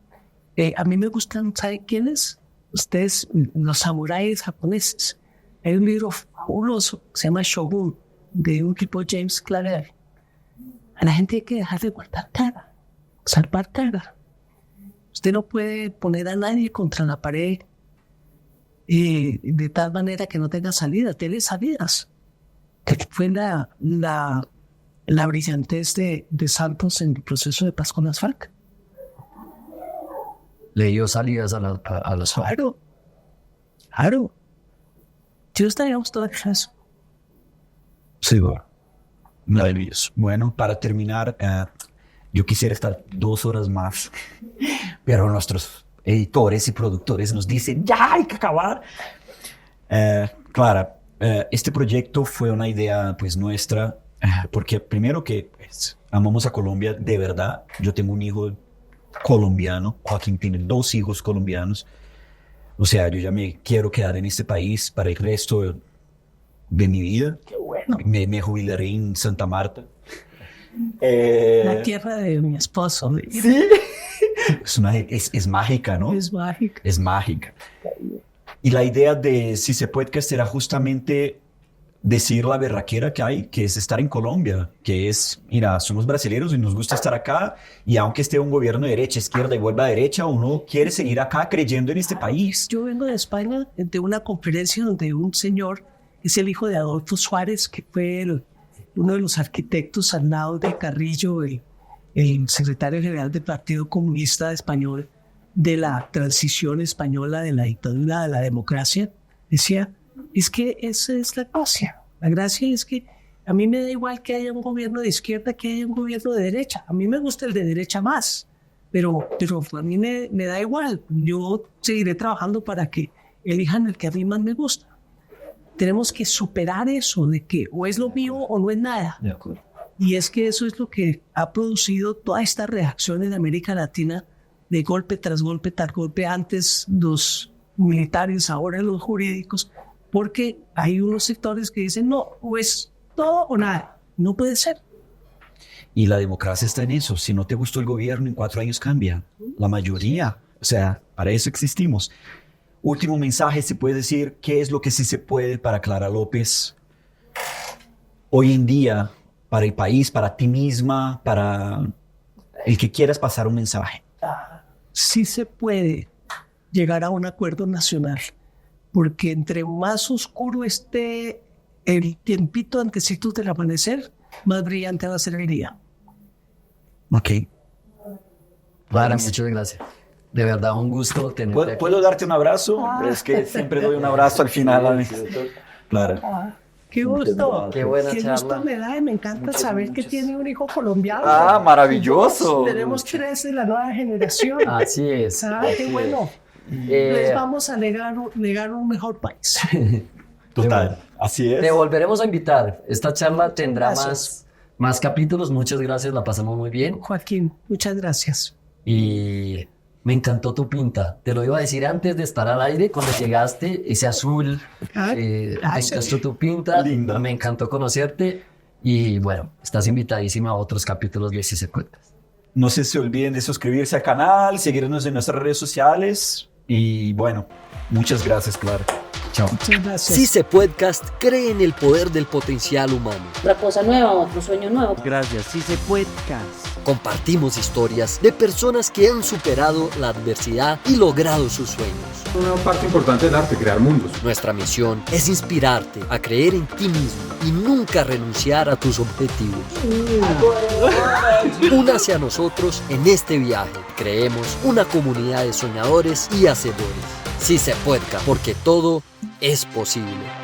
A mí me gustan, ¿saben quiénes? Ustedes, los samuráis japoneses. Hay un libro fabuloso, se llama Shogun, de un tipo James Clavell. A la gente hay que dejar de guardar cara, salvar cara. Usted no puede poner a nadie contra la pared de tal manera que no tenga salida. Tiene salidas. Que fue la brillantez de Santos en el proceso de paz con las FARC. Le dio salidas a las FARC. Claro. Si no estaríamos todo en eso. Seguro. Maravilloso. Bueno, para terminar, yo quisiera estar 2 horas más, pero nuestros editores y productores nos dicen, ya hay que acabar. Clara, este proyecto fue una idea pues nuestra, porque primero que pues, amamos a Colombia de verdad. Yo tengo un hijo colombiano, Joaquín tiene 2 hijos colombianos. O sea, yo ya me quiero quedar en este país para el resto de mi vida. Qué bueno. Me jubilaré en Santa Marta. La tierra de mi esposo. Sí. Es mágica, ¿no? Es mágica. Es mágica. Y la idea de Si Se Podcast era justamente decir la berraquera que hay, que es estar en Colombia, que es, mira, somos brasileños y nos gusta estar acá, y aunque esté un gobierno de derecha, izquierda y vuelva a derecha, uno quiere seguir acá creyendo en este país. Yo vengo de España de una conferencia donde un señor, es el hijo de Adolfo Suárez, que fue uno de los arquitectos al lado de Carrillo, el secretario general del Partido Comunista Español, de la transición española, de la dictadura, de la democracia, decía, es que esa es la gracia. La gracia es que a mí me da igual que haya un gobierno de izquierda que haya un gobierno de derecha. A mí me gusta el de derecha más, pero a mí me da igual. Yo seguiré trabajando para que elijan el que a mí más me gusta. Tenemos que superar eso de que o es lo mío o no es nada. De acuerdo. Y es que eso es lo que ha producido toda esta reacción en América Latina de golpe tras golpe tras golpe, antes los militares, ahora los jurídicos, porque hay unos sectores que dicen no, o es todo o nada, no puede ser. Y la democracia está en eso. Si no te gustó el gobierno, en 4 años cambia. La mayoría. O sea, para eso existimos. Último mensaje, se puede decir, ¿qué es lo que sí se puede para Clara López hoy en día, para el país, para ti misma, para el que quieras pasar un mensaje? Sí se puede llegar a un acuerdo nacional, porque entre más oscuro esté el tiempito antecitos del amanecer, más brillante va a ser el día. Ok. Clara, muchas gracias. De verdad, un gusto tenerte aquí. ¿Puedo darte un abrazo? Es que siempre doy un abrazo al final. Claro. Qué gusto. Qué buena Qué charla. gusto me da y me encanta saber que tiene un hijo colombiano. Ah, maravilloso. Tenemos 3 de la nueva generación. Así es. Ah, qué así bueno. es. Les vamos a legar un mejor país. Total. Así es. Te volveremos a invitar. Esta charla tendrá Gracias. más capítulos. Muchas gracias, la pasamos muy bien. Joaquín, muchas gracias. Y me encantó tu pinta. Te lo iba a decir antes de estar al aire, cuando llegaste, ese azul. Me Gracias. encantó tu pinta. Linda. Me encantó conocerte. Y bueno, estás invitadísima a otros capítulos de Si Se Podcast. No se olviden de suscribirse al canal, seguirnos en nuestras redes sociales. Y bueno, muchas gracias, Clara. Chao. Muchas gracias. Si Se Podcast cree en el poder del potencial humano. Otra cosa nueva, otro sueño nuevo. Gracias, Si Se Podcast. Compartimos historias de personas que han superado la adversidad y logrado sus sueños. Una parte importante del arte, crear mundos. Nuestra misión es inspirarte a creer en ti mismo y nunca renunciar a tus objetivos. Únase a nosotros en este viaje. Creemos una comunidad de soñadores y hacedores. Si Se Podcast, porque todo es posible.